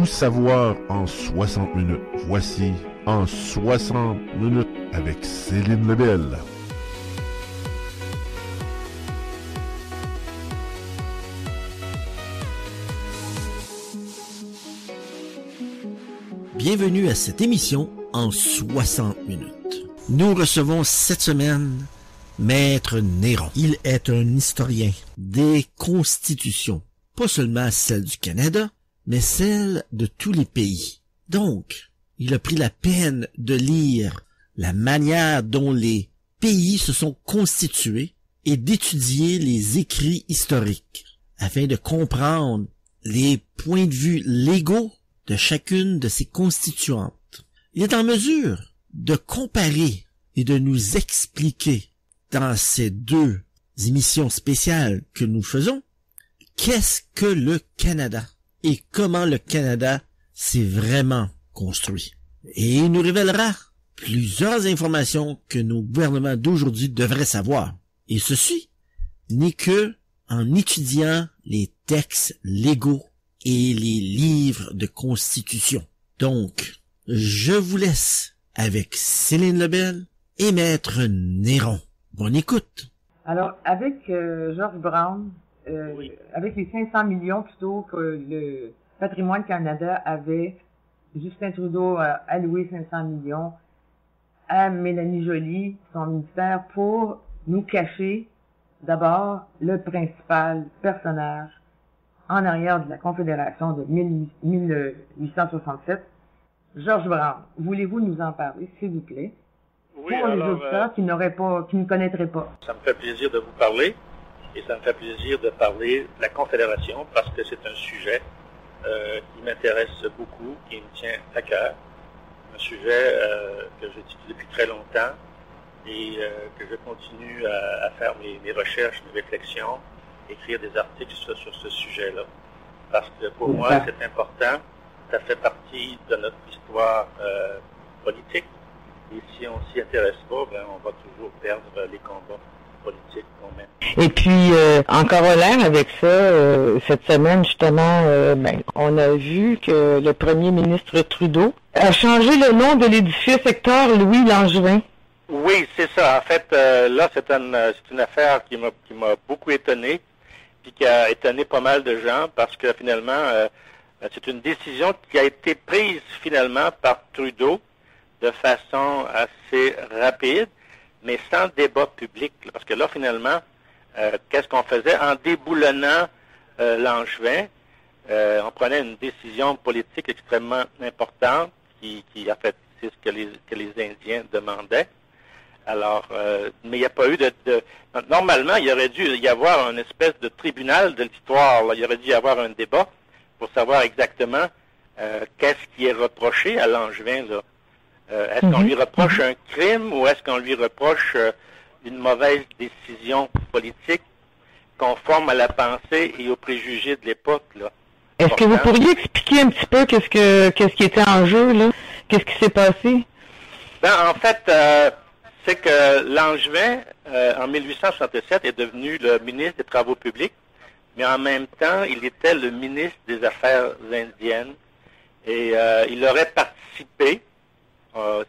Tout savoir en 60 minutes. Voici En 60 minutes avec Céline Lebel. Bienvenue à cette émission en 60 minutes. Nous recevons cette semaine Maître Néron. Il est un historien des constitutions, pas seulement celle du Canada, mais celle de tous les pays. Donc, il a pris la peine de lire la manière dont les pays se sont constitués et d'étudier les écrits historiques afin de comprendre les points de vue légaux de chacune de ces constituantes. Il est en mesure de comparer et de nous expliquer dans ces deux émissions spéciales que nous faisons qu'est-ce que le Canada et comment le Canada s'est vraiment construit. Et il nous révélera plusieurs informations que nos gouvernements d'aujourd'hui devraient savoir. Et ceci n'est que en étudiant les textes légaux et les livres de constitution. Donc, je vous laisse avec Céline Lebel et Maître Néron. Bonne écoute. Alors, avec George Brown, avec les 500 millions plutôt que le Patrimoine Canada avait, Justin Trudeau a alloué 500 millions à Mélanie Joly, son ministère, pour nous cacher d'abord le principal personnage en arrière de la Confédération de 1867, George Brown. Voulez-vous nous en parler, s'il vous plaît? Oui, pour les auditeurs qui ne connaîtraient pas. Ça me fait plaisir de vous parler et ça me fait plaisir de parler de la Confédération parce que c'est un sujet qui m'intéresse beaucoup, qui me tient à cœur. Un sujet que j'étudie depuis très longtemps et que je continue à faire mes recherches, mes réflexions, écrire des articles sur ce sujet-là. Parce que pour moi, c'est important. Ça fait partie de notre histoire politique. Et si on s'y intéresse pas, ben, on va toujours perdre les combats politiques qu'on mène. Et puis, en corollaire avec ça, cette semaine, justement, on a vu que le premier ministre Trudeau a changé le nom de l'édifice Hector Louis Langevin. Oui, c'est ça. En fait, là, c'est une affaire qui m'a beaucoup étonné, puis qui a étonné pas mal de gens, parce que finalement, c'est une décision qui a été prise finalement par Trudeau de façon assez rapide, mais sans débat public. Parce que là, finalement, qu'est-ce qu'on faisait? En déboulonnant Langevin, on prenait une décision politique extrêmement importante qui en fait, c'est ce que les Indiens demandaient. Alors, mais il n'y a pas eu Normalement, il aurait dû y avoir une espèce de tribunal de l'histoire. Il aurait dû y avoir un débat pour savoir exactement qu'est-ce qui est reproché à Langevin, là. Est-ce qu'on lui reproche un crime ou est-ce qu'on lui reproche une mauvaise décision politique conforme à la pensée et aux préjugés de l'époque, là? Est-ce que vous pourriez expliquer un petit peu qu'est-ce qui était en jeu, là? Qu'est-ce qui s'est passé? Ben, en fait, c'est que Langevin, en 1867, est devenu le ministre des Travaux publics, mais en même temps, il était le ministre des Affaires indiennes et il aurait participé.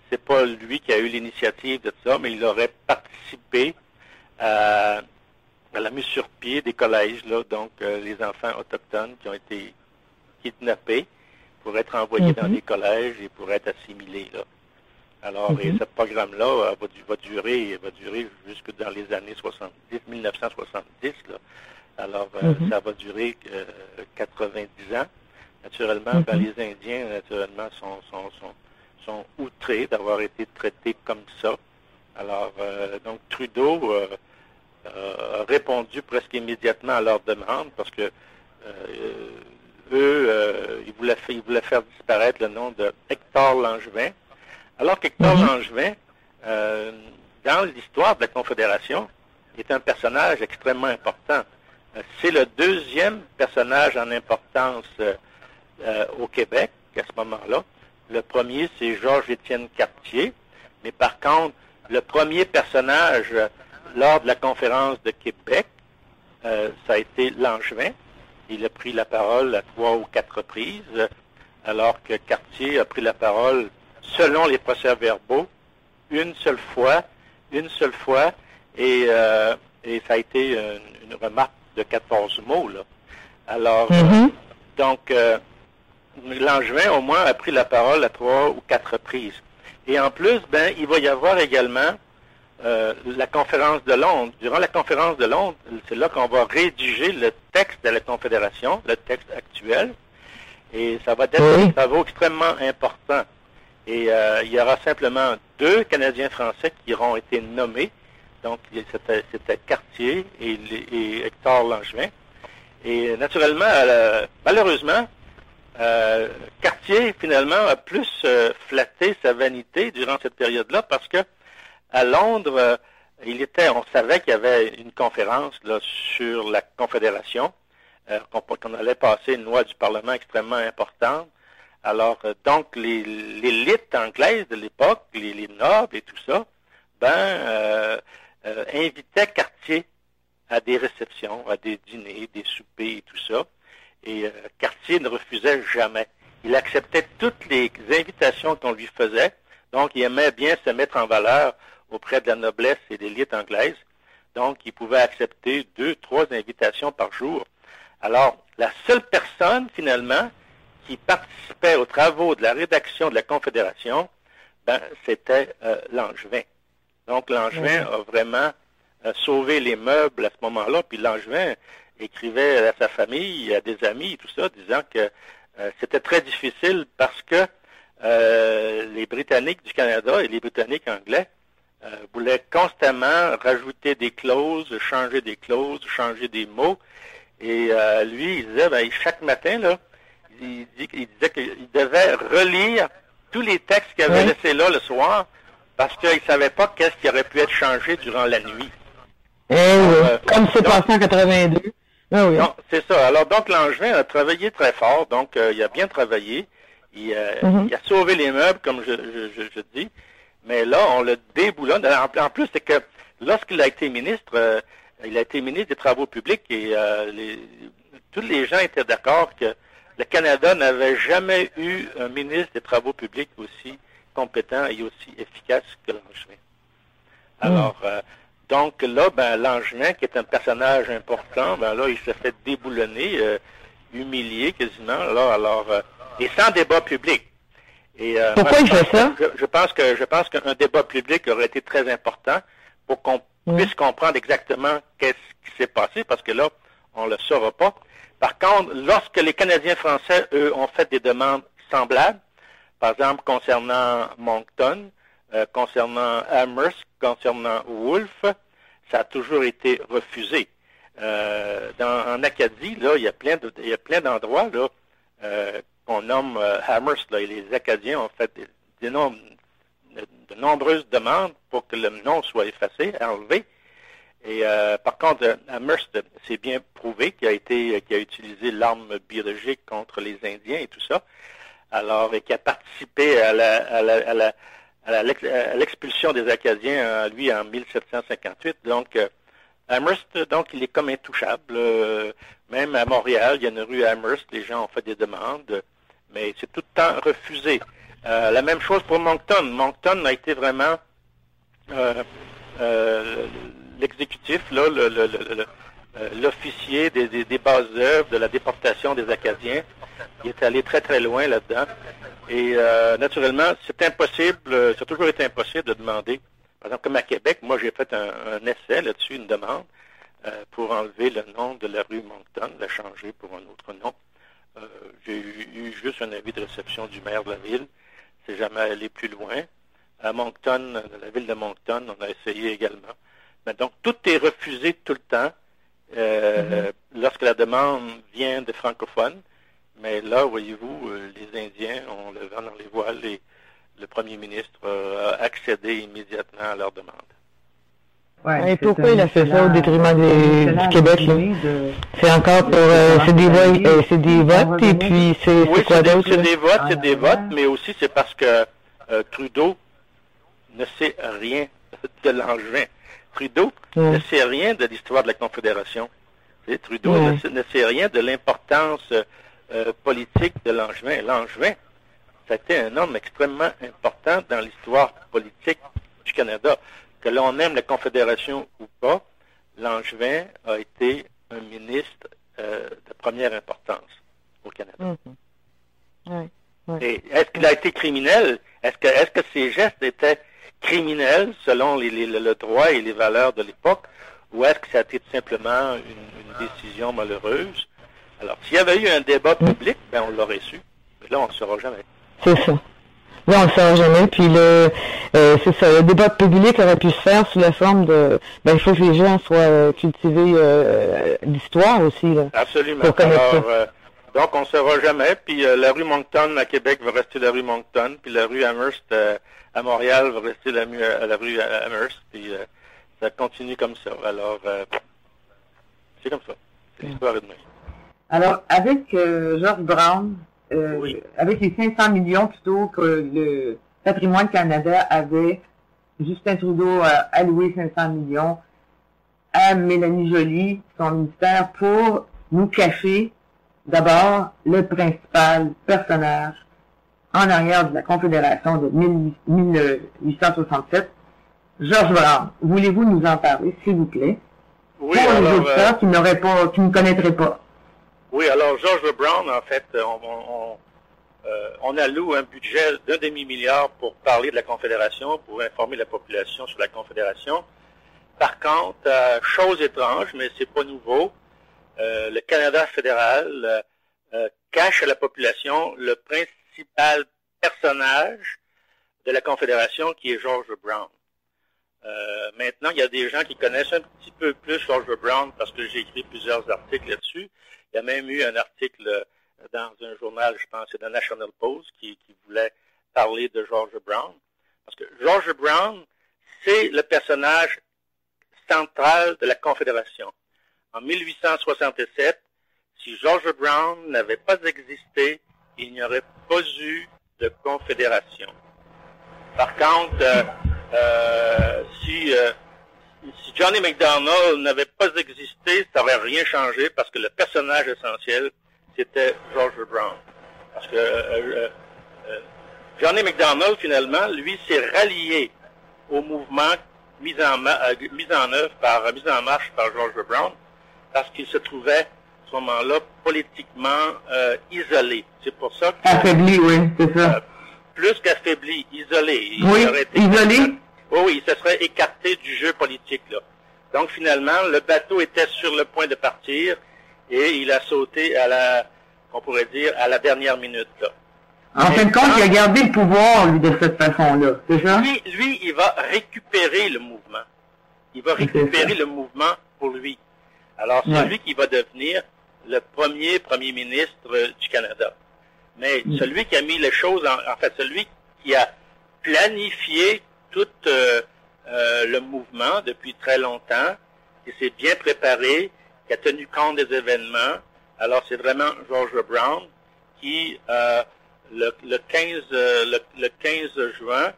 C'est pas lui qui a eu l'initiative de ça, mais il aurait participé à la mise sur pied des collèges, là, donc les enfants autochtones qui ont été kidnappés pour être envoyés dans des collèges et pour être assimilés, là. Alors, et ce programme-là va durer jusque dans les années 1970, là. Alors, ça va durer 90 ans. Naturellement, ben, les Indiens, naturellement, sont outrés d'avoir été traités comme ça. Alors, donc, Trudeau a répondu presque immédiatement à leur demande parce que ils voulaient faire disparaître le nom de Hector Langevin. Alors qu'Hector Langevin, dans l'histoire de la Confédération, est un personnage extrêmement important. C'est le deuxième personnage en importance au Québec à ce moment-là. Le premier, c'est Georges-Étienne Cartier. Mais par contre, le premier personnage lors de la conférence de Québec, ça a été Langevin. Il a pris la parole à 3 ou 4 reprises. alors que Cartier a pris la parole selon les procès-verbaux une seule fois, et ça a été une remarque de 14 mots, là. Alors, donc, Langevin, au moins, a pris la parole à 3 ou 4 reprises. Et en plus, il va y avoir également la conférence de Londres. Durant la conférence de Londres, c'est là qu'on va rédiger le texte de la Confédération, le texte actuel, et ça va être des travaux extrêmement importants. Et il y aura simplement 2 Canadiens français qui auront été nommés. Donc, c'était Cartier et Hector Langevin. Et naturellement, malheureusement, Cartier, finalement, a plus flatté sa vanité durant cette période-là parce que à Londres, on savait qu'il y avait une conférence là, sur la Confédération, qu'on allait passer une loi du Parlement extrêmement importante. Alors, donc, l'élite anglaise de l'époque, les nobles et tout ça, invitait Cartier à des réceptions, à des dîners, des soupers et tout ça. Et Cartier ne refusait jamais. Il acceptait toutes les invitations qu'on lui faisait. Donc, il aimait bien se mettre en valeur auprès de la noblesse et de l'élite anglaise. Donc, il pouvait accepter 2, 3 invitations par jour. Alors, la seule personne, finalement, qui participait aux travaux de la rédaction de la Confédération, c'était Langevin. Donc, Langevin a vraiment sauvé les meubles à ce moment-là. Puis Langevin écrivait à sa famille, à des amis, tout ça, disant que c'était très difficile parce que les Britanniques du Canada et les Britanniques anglais voulaient constamment rajouter des clauses, changer des mots. Et lui, il disait, chaque matin, là, il disait qu'il devait relire tous les textes qu'il avait laissés là le soir parce qu'il ne savait pas qu'est-ce qui aurait pu être changé durant la nuit. Comme c'est passé en 82. Non, c'est ça. Alors, donc, Langevin a travaillé très fort. Donc, il a bien travaillé. Il a sauvé les meubles, comme je dis. Mais là, on le déboulonne. En plus, c'est que lorsqu'il a été ministre, il a été ministre des Travaux publics et tous les gens étaient d'accord que le Canada n'avait jamais eu un ministre des Travaux publics aussi compétent et aussi efficace que Langevin. Alors, donc là, Langevin, qui est un personnage important, là, il s'est fait déboulonner, humilié quasiment, et sans débat public. Et, pourquoi il fait ça? Je pense qu'un débat public aurait été très important pour qu'on puisse comprendre exactement qu'est-ce qui s'est passé, parce que là, on ne le saura pas. Par contre, lorsque les Canadiens français, eux, ont fait des demandes semblables, par exemple concernant Moncton, concernant Amherst, concernant Wolfe, ça a toujours été refusé. En Acadie, là, il y a plein d'endroits là qu'on nomme Amherst, là, et les Acadiens ont fait de nombreuses demandes pour que le nom soit effacé, enlevé. Et par contre, Amherst, c'est bien prouvé qu'il a utilisé l'arme biologique contre les Indiens et tout ça. Alors, et qui a participé à l'expulsion des Acadiens, lui, en 1758. Donc, Amherst, donc, il est comme intouchable. Même à Montréal, il y a une rue Amherst, les gens ont fait des demandes, mais c'est tout le temps refusé. La même chose pour Moncton. Moncton a été vraiment l'exécutif, là, l'officier des bases œuvres de la déportation des Acadiens. Il est allé très, très loin là-dedans. Et naturellement, c'est impossible, ça a toujours été impossible de demander. Par exemple, comme à Québec, moi j'ai fait un essai là-dessus, une demande, pour enlever le nom de la rue Moncton, la changer pour un autre nom. J'ai eu juste un avis de réception du maire de la ville. C'est jamais allé plus loin. À Moncton, dans la ville de Moncton, on a essayé également. Mais donc, tout est refusé tout le temps lorsque la demande vient des francophones. Mais là, voyez-vous, les Indiens ont le vent dans les voiles et le premier ministre a accédé immédiatement à leur demande. Ouais, et pourquoi il a fait ça au détriment du Québec? C'est encore pour... c'est des votes et puis c'est quoi d'autre? C'est des votes, mais aussi c'est parce que Trudeau ne sait rien de Langevin. Trudeau ne sait rien de l'histoire de la Confédération. Trudeau ne sait rien de l'importance politique de Langevin. Langevin, ça a été un homme extrêmement important dans l'histoire politique du Canada. Que l'on aime la Confédération ou pas, Langevin a été un ministre de première importance au Canada. Oui. Et est-ce qu'il a été criminel? Est-ce que ses gestes étaient criminels selon le droit et les valeurs de l'époque? Ou est-ce que ça a été tout simplement une décision malheureuse? Alors, s'il y avait eu un débat public, ben on l'aurait su. Mais là, on ne le saura jamais. C'est ça. Là, on ne le saura jamais. Puis c'est ça, le débat public aurait pu se faire sous la forme de... il faut que les gens soient cultivés d'histoire aussi. Là, absolument. Pour connaître alors, ça. Donc, on ne saura jamais. Puis la rue Moncton à Québec va rester la rue Moncton. Puis la rue Amherst à Montréal va rester la rue Amherst. Puis ça continue comme ça. Alors, c'est comme ça. C'est l'histoire de demain. Alors, avec George Brown, Oui. avec les 500 millions plutôt que le Patrimoine Canada avait, Justin Trudeau a alloué 500 millions à Mélanie Joly, son ministère, pour nous cacher d'abord le principal personnage en arrière de la Confédération de 1867, George Brown. Voulez-vous nous en parler, s'il vous plaît? Oui, Pour les alors, auditeurs qui ne connaîtraient pas. oui, alors George Brown, en fait, on alloue un budget d'1 demi-milliard pour parler de la Confédération, pour informer la population sur la Confédération. Par contre, chose étrange, mais c'est pas nouveau, le Canada fédéral cache à la population le principal personnage de la Confédération qui est George Brown. Maintenant, il y a des gens qui connaissent un petit peu plus George Brown parce que j'ai écrit plusieurs articles là-dessus. Il y a même eu un article dans un journal, je pense, c'est The National Post, qui voulait parler de George Brown. Parce que George Brown, c'est le personnage central de la Confédération. En 1867, si George Brown n'avait pas existé, il n'y aurait pas eu de Confédération. Par contre, si Johnny MacDonald n'avait pas existé, ça n'aurait rien changé parce que le personnage essentiel, c'était George Brown. Parce que Johnny MacDonald, finalement, lui, s'est rallié au mouvement mis en marche par George Brown parce qu'il se trouvait, à ce moment-là, politiquement isolé. C'est pour ça que... Affaibli, oui, c'est ça. Plus qu'affaibli, isolé. Oui, isolé. Oui, il se serait écarté du jeu politique, là. Donc, finalement, le bateau était sur le point de partir et il a sauté on pourrait dire, à la dernière minute, là. En fin de compte, il a gardé le pouvoir, lui, de cette façon-là, c'est ça? Lui, il va récupérer le mouvement. Il va récupérer le mouvement pour lui. Alors, c'est lui qui va devenir le premier ministre du Canada. Mais celui qui a mis les choses, en fait, celui qui a planifié tout le mouvement depuis très longtemps, qui s'est bien préparé, qui a tenu compte des événements. Alors, c'est vraiment George Brown qui, le 15 juin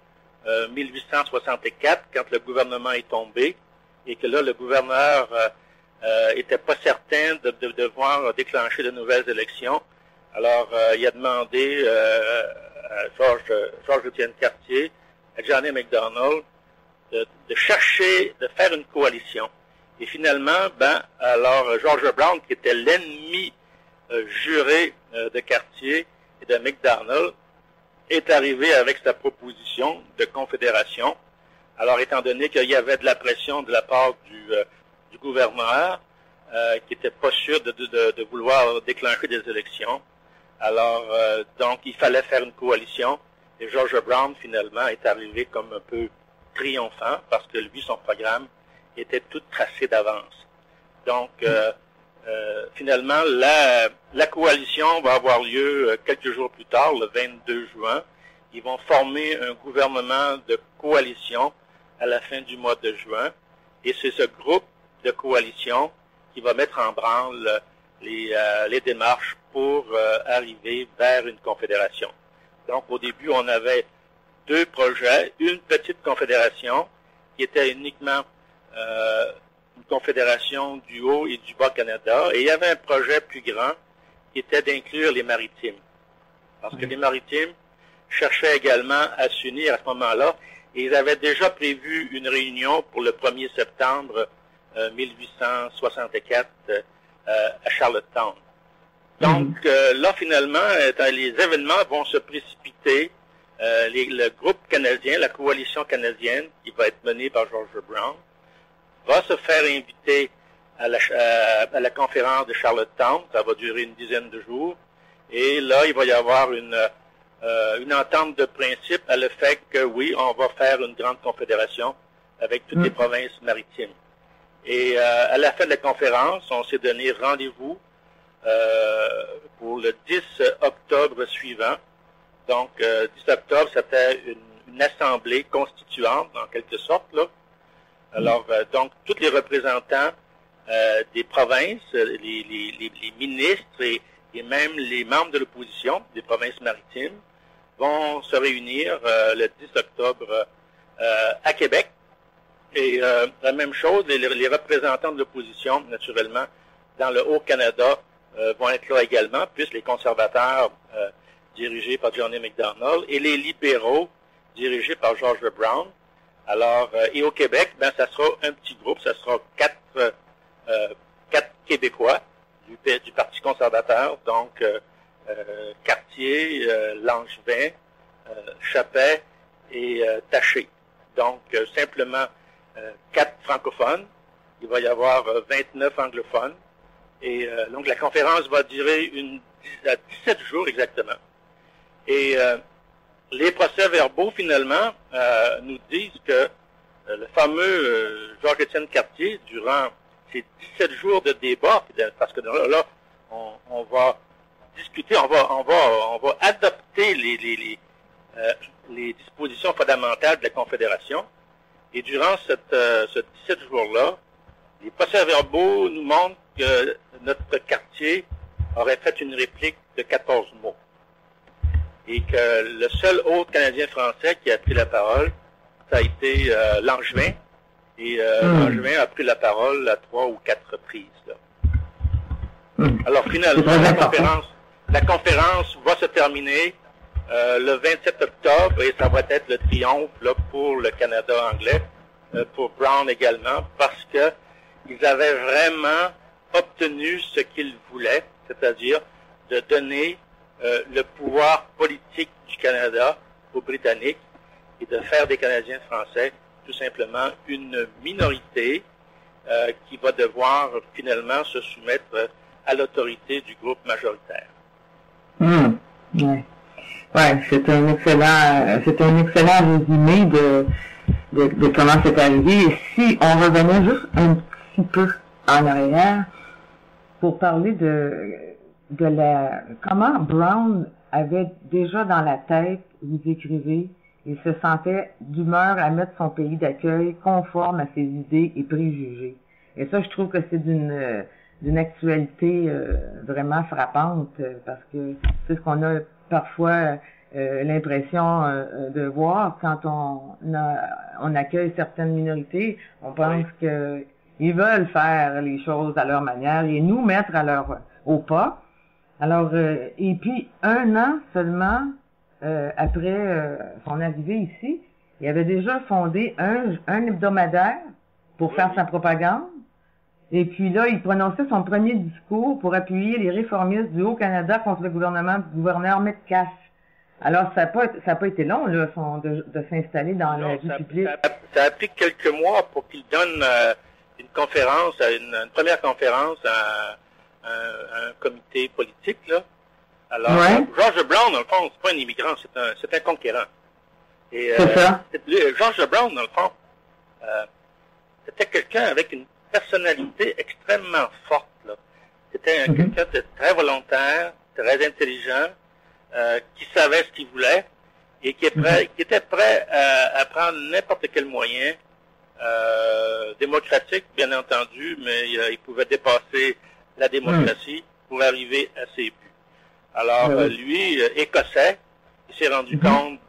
1864, quand le gouvernement est tombé, et que là, le gouverneur était pas certain de devoir déclencher de nouvelles élections, alors il a demandé à Georges Étienne Cartier, à Johnny MacDonald, de chercher, de faire une coalition. Et finalement, alors George Brown, qui était l'ennemi juré de Cartier et de MacDonald, est arrivé avec sa proposition de confédération. Alors, étant donné qu'il y avait de la pression de la part du gouverneur, qui n'était pas sûr de vouloir déclencher des élections, alors, donc, il fallait faire une coalition. Et George Brown, finalement, est arrivé comme un peu triomphant parce que lui, son programme était tout tracé d'avance. Donc, finalement, la coalition va avoir lieu quelques jours plus tard, le 22 juin. Ils vont former un gouvernement de coalition à la fin du mois de juin. Et c'est ce groupe de coalition qui va mettre en branle les démarches pour arriver vers une confédération. Donc, au début, on avait deux projets. Une petite confédération qui était uniquement une confédération du Haut et du Bas Canada. Et il y avait un projet plus grand était d'inclure les maritimes. Parce que les maritimes cherchaient également à s'unir à ce moment-là, et ils avaient déjà prévu une réunion pour le 1er septembre 1864 à Charlottetown. Donc là, finalement, les événements vont se précipiter. Le groupe canadien, la coalition canadienne, qui va être menée par George Brown, va se faire inviter à la conférence de Charlottetown. Ça va durer une dizaine de jours. Et là, il va y avoir une entente de principe à le fait que, oui, on va faire une grande confédération avec toutes les provinces maritimes. Et à la fin de la conférence, on s'est donné rendez-vous pour le 10 octobre suivant. Donc, 10 octobre, c'était une assemblée constituante, en quelque sorte, là. Alors, donc, tous les représentants des provinces, les ministres et même les membres de l'opposition des provinces maritimes vont se réunir le 10 octobre à Québec. Et la même chose, les représentants de l'opposition, naturellement, dans le Haut-Canada, vont être là également, puisque les conservateurs dirigés par John A. Macdonald et les libéraux dirigés par George Brown. Alors, et au Québec, ben, ça sera un petit groupe, ça sera quatre Québécois du Parti conservateur, donc Cartier, Langevin, Chappet et Taché. Donc, simplement 4 francophones. Il va y avoir 29 anglophones. Et donc, la conférence va durer 17 jours exactement. Et les procès-verbaux, finalement, nous disent que le fameux Georges-Étienne Cartier, durant ces 17 jours de débat, parce que là, on va discuter, on va adopter les dispositions fondamentales de la Confédération. Et durant ce 17 jours-là, les procès-verbaux nous montrent que notre Cartier aurait fait une réplique de 14 mots. Et que le seul autre Canadien français qui a pris la parole, ça a été Langevin. Et Langevin a pris la parole à 3 ou 4 reprises. Là. Alors finalement, la conférence va se terminer le 27 octobre et ça va être le triomphe là, pour le Canada anglais, pour Brown également, parce que ils avaient vraiment obtenu ce qu'ils voulaient, c'est-à-dire de donner le pouvoir politique du Canada aux Britanniques et de faire des Canadiens français tout simplement une minorité qui va devoir finalement se soumettre à l'autorité du groupe majoritaire. Ouais, c'est un excellent résumé de comment c'est arrivé. Et si on revenait juste un petit peu en arrière pour parler de comment Brown avait déjà dans la tête, vous écrivez, il se sentait d'humeur à mettre son pays d'accueil conforme à ses idées et préjugés. Et ça, je trouve que c'est d'une actualité vraiment frappante, parce que c'est ce qu'on a parfois l'impression de voir quand on accueille certaines minorités. On pense que ils veulent faire les choses à leur manière et nous mettre au pas. Alors, et puis 1 an seulement après son arrivée ici, il avait déjà fondé un hebdomadaire pour faire sa propagande. Et puis là, il prononçait son premier discours pour appuyer les réformistes du Haut-Canada contre le gouvernement du gouverneur Metcalfe. Alors, ça n'a pas été long, là, de s'installer dans la vie publique. Ça a pris quelques mois pour qu'il donne une conférence, une première conférence à un comité politique, là. Alors, George Brown, dans le fond, c'est pas un immigrant, c'est un conquérant. Et George Brown, dans le fond, c'était quelqu'un avec une personnalité extrêmement forte, là. C'était quelqu'un de très volontaire, très intelligent, qui savait ce qu'il voulait et qui était prêt à prendre n'importe quel moyen, démocratique, bien entendu, mais il pouvait dépasser la démocratie pour arriver à ses buts. Alors, lui, écossais, il s'est rendu compte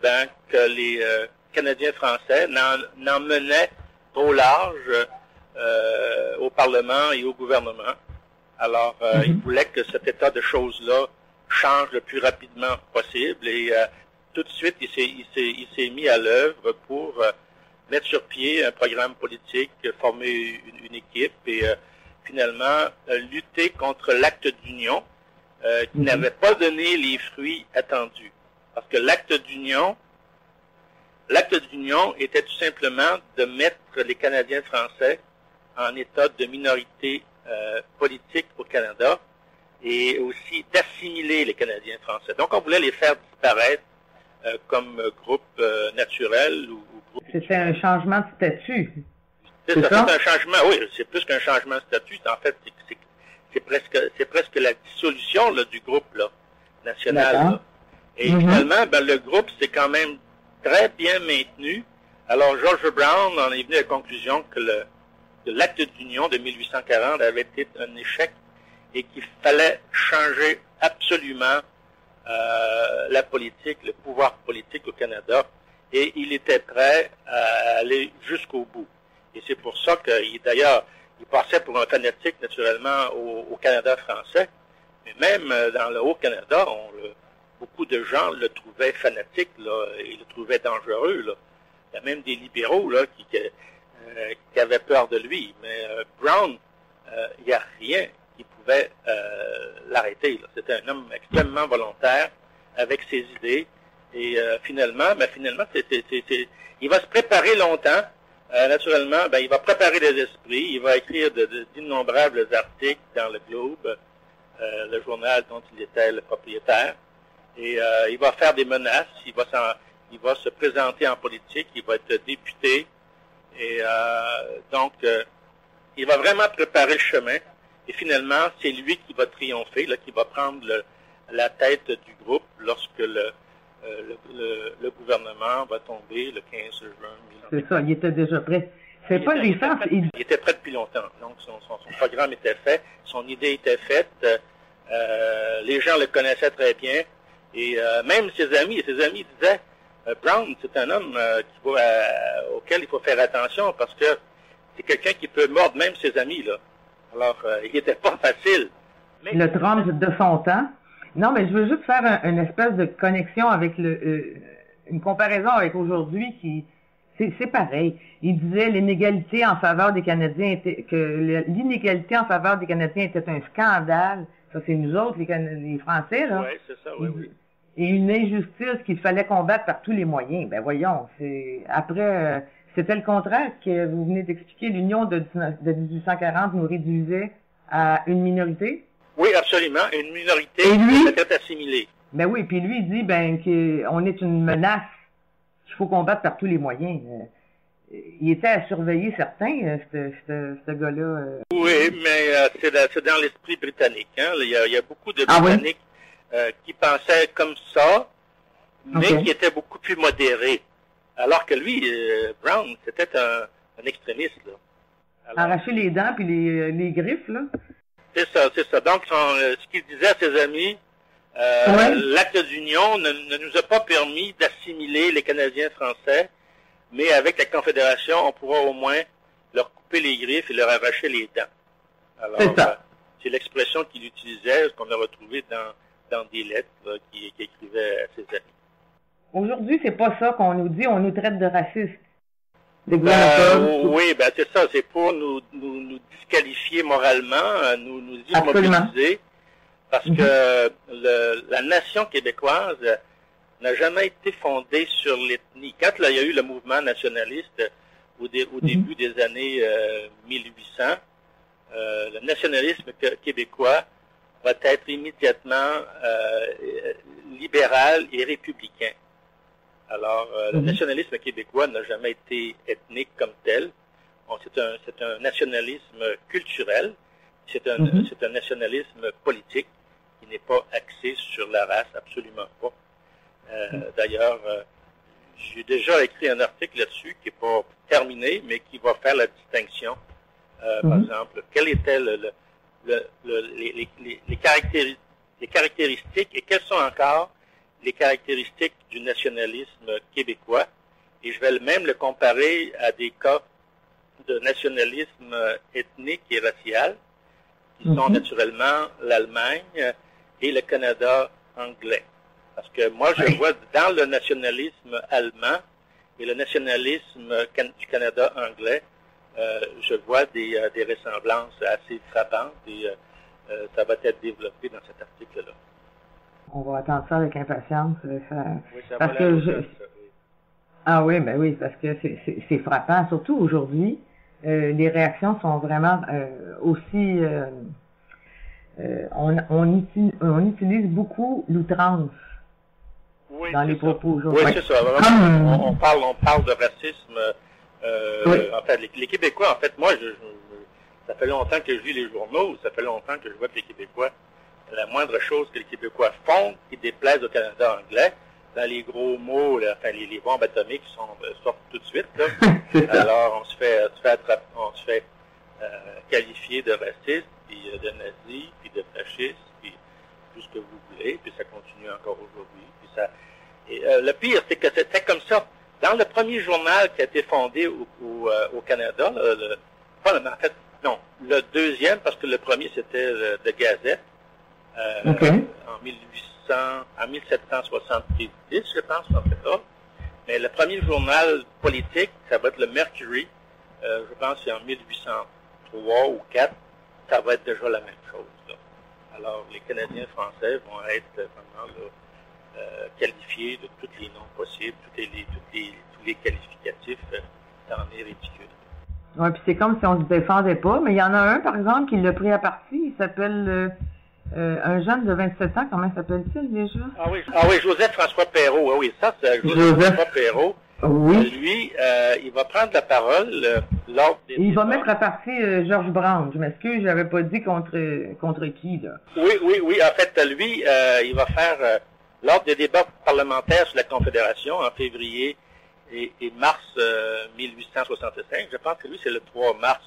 que les Canadiens français n'en menaient trop large au Parlement et au gouvernement. Alors, il voulait que cet état de choses-là change le plus rapidement possible et tout de suite, il s'est mis à l'œuvre pour mettre sur pied un programme politique, former une équipe et finalement lutter contre l'acte d'union qui n'avait pas donné les fruits attendus. Parce que l'acte d'union était tout simplement de mettre les Canadiens français en état de minorité politique au Canada et aussi d'assimiler les Canadiens français. Donc, on voulait les faire disparaître comme groupe naturel ou groupe... C'était un changement de statut. C'est ça? C'est un changement, oui, c'est plus qu'un changement de statut. En fait, c'est presque la dissolution là, du groupe là, national. Là. Et finalement, le groupe s'est quand même très bien maintenu. Alors, George Brown en est venu à la conclusion que l'acte d'union de 1840 avait été un échec et qu'il fallait changer absolument la politique, le pouvoir politique au Canada, et il était prêt à aller jusqu'au bout. Et c'est pour ça qu'il passait pour un fanatique, naturellement, au Canada français, mais même dans le Haut-Canada, beaucoup de gens le trouvaient fanatique, là, et le trouvaient dangereux, là. Il y a même des libéraux là, qui avaient peur de lui. Mais Brown, il n'y a rien qui pouvait l'arrêter. C'était un homme extrêmement volontaire avec ses idées. Et finalement, il va se préparer longtemps. Naturellement, il va préparer les esprits. Il va écrire d'innombrables articles dans le Globe, le journal dont il était le propriétaire. Et il va faire des menaces. Il va se présenter en politique. Il va être député. Et donc, il va vraiment préparer le chemin. Et finalement, c'est lui qui va triompher, là, qui va prendre la tête du groupe lorsque le gouvernement va tomber le 15 juin. C'est ça, il était déjà prêt. C'est pas récent. Il était prêt depuis longtemps. Donc, son programme était fait, son idée était faite. Les gens le connaissaient très bien. Et même ses amis disaient, Brown, c'est un homme auquel il faut faire attention parce que c'est quelqu'un qui peut mordre même ses amis, là. Alors, il n'était pas facile. Le Trump de son temps. Non, mais je veux juste faire une espèce de connexion avec une comparaison avec aujourd'hui qui, c'est pareil. Il disait l'inégalité en faveur des Canadiens l'inégalité en faveur des Canadiens était un scandale. Ça, c'est nous autres, les Français, là. Oui, c'est ça, oui. Et une injustice qu'il fallait combattre par tous les moyens. Ben voyons, c'était le contraire que vous venez d'expliquer. L'Union de 1840 nous réduisait à une minorité. Oui, absolument. Une minorité qui était assimilée. Ben oui, puis lui, il dit qu'on est une menace qu'il faut combattre par tous les moyens. Il était à surveiller certains, ce gars-là. Oui, mais c'est dans l'esprit britannique. Hein? Il y a beaucoup de Britanniques qui pensaient comme ça, mais qui étaient beaucoup plus modérés. Alors que lui, Brown, c'était un extrémiste. Là. Alors, arracher les dents puis les griffes, là. C'est ça. Donc, ce qu'il disait à ses amis, l'acte d'union ne nous a pas permis d'assimiler les Canadiens français, mais avec la Confédération, on pourra au moins leur couper les griffes et leur arracher les dents. Alors, c'est l'expression qu'il utilisait, ce qu'on a retrouvé dans des lettres qu'il écrivait à ses amis. Aujourd'hui, c'est pas ça qu'on nous dit, on nous traite de racistes. Oui, c'est ça, c'est pour nous disqualifier moralement, nous immobiliser, parce que la nation québécoise n'a jamais été fondée sur l'ethnie. Quand il y a eu le mouvement nationaliste au début des années 1800, le nationalisme québécois va être immédiatement libéral et républicain. Alors, le nationalisme québécois n'a jamais été ethnique comme tel. Bon, c'est un nationalisme culturel. C'est un nationalisme politique qui n'est pas axé sur la race, absolument pas. D'ailleurs, j'ai déjà écrit un article là-dessus qui n'est pas terminé, mais qui va faire la distinction. Par exemple, quelles étaient les caractéristiques et quelles sont encore les caractéristiques du nationalisme québécois, et je vais même le comparer à des cas de nationalisme ethnique et racial. qui sont naturellement l'Allemagne et le Canada anglais. Parce que moi, je vois dans le nationalisme allemand et le nationalisme du Canada anglais, je vois des ressemblances assez frappantes et ça va être développé dans cet article-là. On va attendre ça avec impatience. Oui, ça parce va que ça, oui. Ah oui, ben oui, parce que c'est frappant. Surtout aujourd'hui, les réactions sont vraiment aussi... on utilise beaucoup l'outrance dans les propos aujourd'hui. Oui, c'est ça. Vraiment, on parle de racisme. Oui. En fait, les Québécois, en fait, moi, ça fait longtemps que je lis les journaux, ça fait longtemps que je vois que les Québécois, la moindre chose que les Québécois font qui déplaise au Canada anglais, dans les gros mots, là, enfin, les bombes atomiques sortent tout de suite. Là. Alors, on se fait qualifier de raciste, puis de nazi, puis de fasciste, puis tout ce que vous voulez, puis ça continue encore aujourd'hui. Puis ça. Et le pire, c'est que c'était comme ça. Dans le premier journal qui a été fondé au Canada, le deuxième, parce que le premier c'était The Gazette, en 1770, je pense, en fait ça. Mais le premier journal politique, ça va être le Mercury, je pense que c'est en 1803 ou 4, ça va être déjà la même chose. Là. Alors, les Canadiens français vont être vraiment là, qualifiés de tous les noms possibles, tous les qualificatifs, c'en est ridicule. Oui, puis c'est comme si on se défendait pas, mais il y en a un, par exemple, qui l'a pris à partie, il s'appelle un jeune de 27 ans, comment s'appelle-t-il déjà? Ah oui, Joseph-François Perrault, oui, ça, c'est Joseph-François Perrault. Oui. Lui, il va prendre la parole lors des... Il va mettre à partie Georges Brown. Je m'excuse, je n'avais pas dit contre qui, là. Oui. En fait, lui, il va faire, lors des débats parlementaires sur la Confédération en février et mars 1865, je pense que lui, c'est le 3 mars.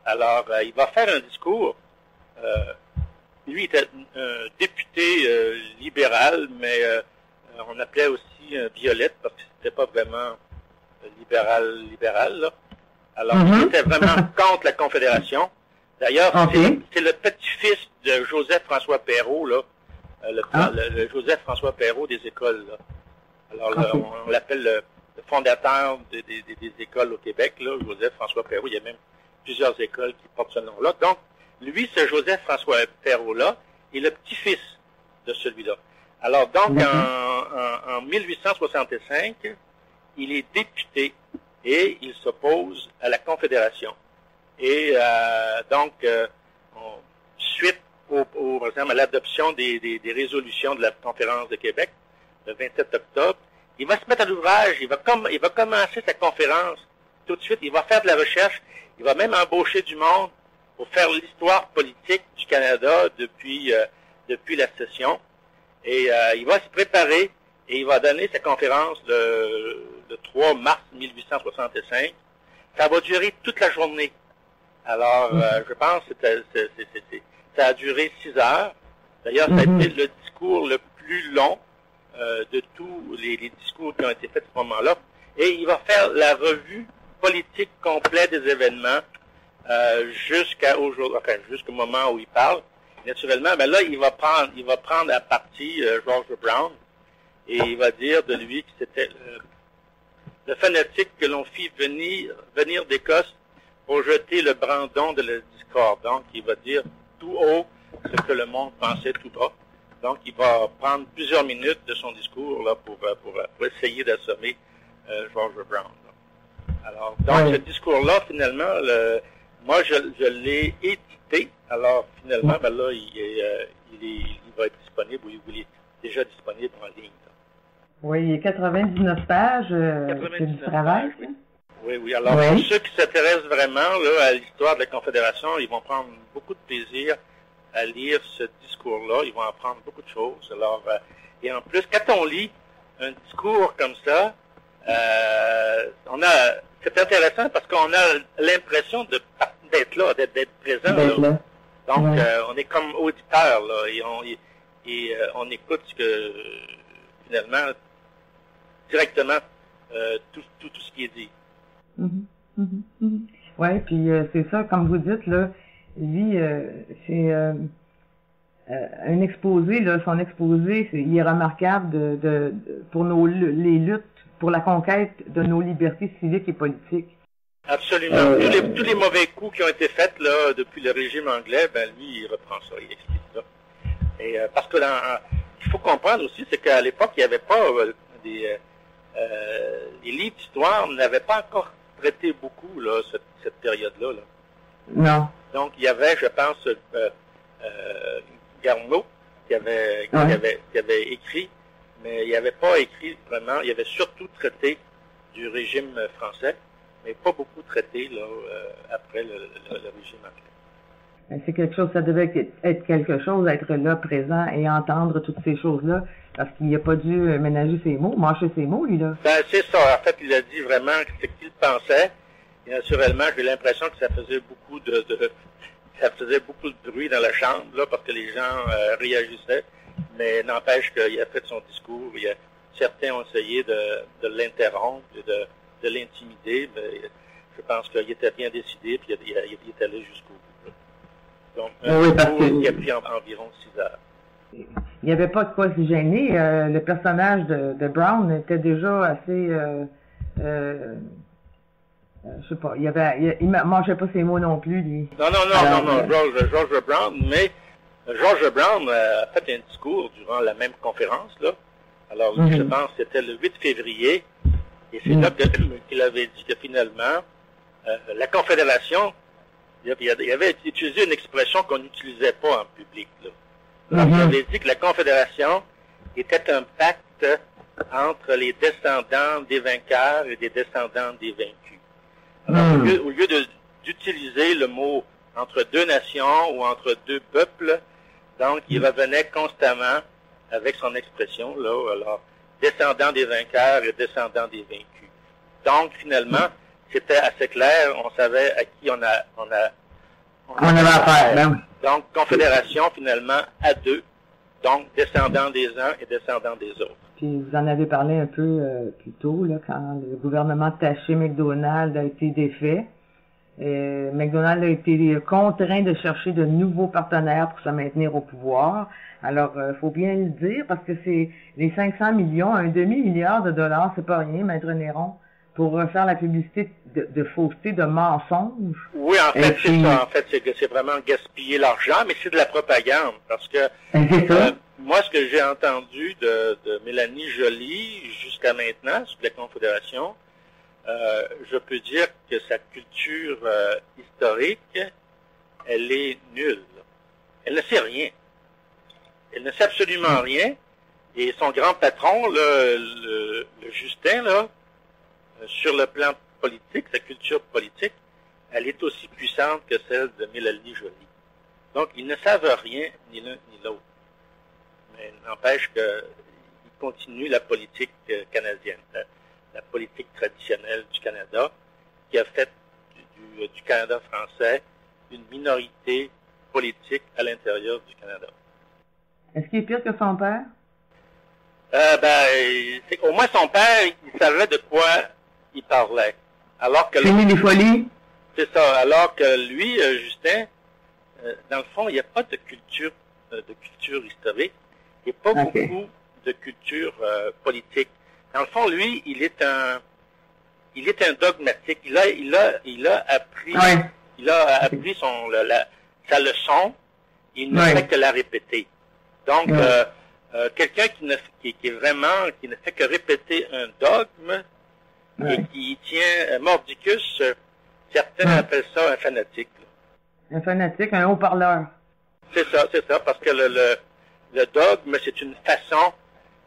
Alors, il va faire un discours. Lui était un député libéral, mais on appelait aussi Violette parce que c'était pas vraiment libéral là. Alors, il était vraiment contre la Confédération. D'ailleurs, c'est le petit-fils de Joseph-François Perrault, là, le Joseph-François Perrault des écoles. Là. Alors, là, on l'appelle le fondateur des écoles au Québec, là, Joseph-François Perrault. Il y a même plusieurs écoles qui portent ce nom-là. Donc, lui, ce Joseph-François Perrault-là, est le petit-fils de celui-là. Alors, donc, en 1865, il est député et il s'oppose à la Confédération. Et suite par exemple, à l'adoption des résolutions de la Conférence de Québec, le 27 octobre, il va se mettre à l'ouvrage, il va commencer sa conférence tout de suite, il va faire de la recherche, il va même embaucher du monde pour faire l'histoire politique du Canada depuis la session. Et il va se préparer et il va donner sa conférence le 3 mars 1865. Ça va durer toute la journée. Alors, je pense que ça a duré 6 heures. D'ailleurs, ça a été le discours le plus long de tous les discours qui ont été faits à ce moment-là. Et il va faire la revue politique complète des événements jusqu'au moment où il parle. Naturellement, mais là, il va prendre à partie George Brown et il va dire de lui que c'était le fanatique que l'on fit venir d'Écosse pour jeter le brandon de la discorde. Donc, il va dire tout haut ce que le monde pensait tout bas. Donc, il va prendre plusieurs minutes de son discours là pour essayer d'assommer George Brown. Là. Alors, donc, ce discours-là, finalement, moi, je l'ai édité. Alors, finalement, ben là, il va être disponible, ou il est déjà disponible en ligne. Là. Oui, il y a 99 pages, c'est du travail. Pages, oui. Alors, pour ceux qui s'intéressent vraiment là, à l'histoire de la Confédération, ils vont prendre beaucoup de plaisir à lire ce discours-là. Ils vont apprendre beaucoup de choses. Alors, et en plus, quand on lit un discours comme ça, c'est intéressant parce qu'on a l'impression d'être là, d'être présent. Là. Donc, on est comme auditeur, là, et on écoute ce que, finalement, directement, tout ce qui est dit. Oui, puis c'est ça, comme vous dites, là, Lui, c'est un exposé, là, son exposé, il est remarquable pour les luttes, pour la conquête de nos libertés civiques et politiques. Absolument. Tous les mauvais coups qui ont été faits là depuis le régime anglais, ben lui, il reprend ça, il explique ça. Et parce que il faut comprendre aussi, c'est qu'à l'époque, il n'y avait pas les livres d'histoire n'avaient pas encore traité beaucoup là cette période-là. Là. Non. Donc il y avait, je pense, Garneau qui avait écrit, mais il n'avait pas écrit vraiment. Il avait surtout traité du régime français, mais pas beaucoup traité là après le régime anglais. C'est quelque chose, ça devait être quelque chose, être là, présent et entendre toutes ces choses-là, parce qu'il n'a pas dû ménager ses mots, mâcher ses mots, lui, là. Ben, c'est ça. En fait, il a dit vraiment ce qu'il pensait. Et naturellement, j'ai l'impression que ça faisait beaucoup de bruit dans la chambre, là, parce que les gens réagissaient. Mais n'empêche qu'il a fait son discours. Certains ont essayé de l'interrompre, de l'intimider, mais je pense qu'il était bien décidé, puis il est allé jusqu'au bout. Donc, qui a pris environ 6 heures. Il n'y avait pas de quoi se gêner. Le personnage de Brown était déjà assez... je sais pas, il mangeait pas ses mots non plus, lui. Non, George Brown, mais George Brown a fait un discours durant la même conférence, là. Alors, je pense que c'était le 8 février, et c'est là qu'il avait dit que finalement, la Confédération, il avait utilisé une expression qu'on n'utilisait pas en public, là. Alors, il avait dit que la Confédération était un pacte entre les descendants des vainqueurs et des descendants des vaincus. Alors, au lieu d'utiliser le mot entre deux nations ou entre deux peuples, donc il revenait constamment avec son expression, là, alors, descendants des vainqueurs et descendants des vaincus. Donc, finalement, c'était assez clair, on savait à qui on avait affaire. Ben oui. Donc, confédération, finalement, à deux. Donc, descendants des uns et descendants des autres. Puis, vous en avez parlé un peu plus tôt, là, quand le gouvernement Taché MacDonald a été défait. MacDonald a été contraint de chercher de nouveaux partenaires pour se maintenir au pouvoir. Alors, faut bien le dire, parce que c'est les 500 millions, un demi-milliard de dollars, c'est pas rien, Maître Néron, pour faire la publicité de fausseté, de mensonges. Oui, en fait, c'est ça. En fait, c'est vraiment gaspiller l'argent, mais c'est de la propagande. Parce que moi, ce que j'ai entendu de Mélanie Joly jusqu'à maintenant, sur la Confédération, je peux dire que sa culture historique, elle est nulle. Elle ne sait rien. Elle ne sait absolument rien. Et son grand patron, le Justin, là, sur le plan politique, sa culture politique, elle est aussi puissante que celle de Mélanie Joly. Donc, ils ne savent rien, ni l'un ni l'autre. Mais n'empêche qu'ils continuent la politique canadienne, la politique traditionnelle du Canada, qui a fait du Canada français une minorité politique à l'intérieur du Canada. Est-ce qu'il est pire que son père? Au moins son père, il savait de quoi il parlait. Alors que Fini les folies? C'est ça. Alors que lui, Justin, dans le fond, il n'y a pas de culture historique. Il n'y a pas beaucoup de culture politique. Dans le fond, lui, il est un dogmatique. Il a appris sa leçon. Il ne fait que la répéter. Donc, quelqu'un qui ne fait que répéter un dogme et qui tient mordicus, certains appellent ça un fanatique. Un fanatique, un haut-parleur. C'est ça, parce que le dogme, c'est une façon,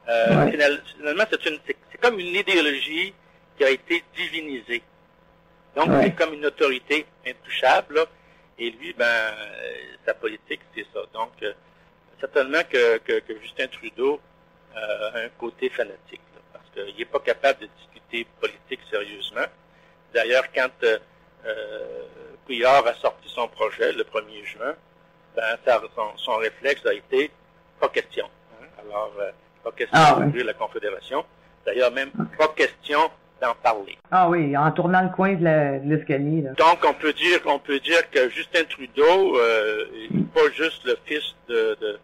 finalement, c'est comme une idéologie qui a été divinisée. Donc, c'est comme une autorité intouchable, là, et lui, sa politique, c'est ça. Donc, certainement que Justin Trudeau a un côté fanatique, là, parce qu'il n'est pas capable de discuter politique sérieusement. D'ailleurs, quand Couillard a sorti son projet le 1er juin, son réflexe a été pas question. Hein? Alors, pas question d'ouvrir la Confédération. D'ailleurs, même pas question d'en parler. Ah oui, en tournant le coin de l'escalier. Là. Donc, on peut dire que Justin Trudeau n'est pas juste le fils de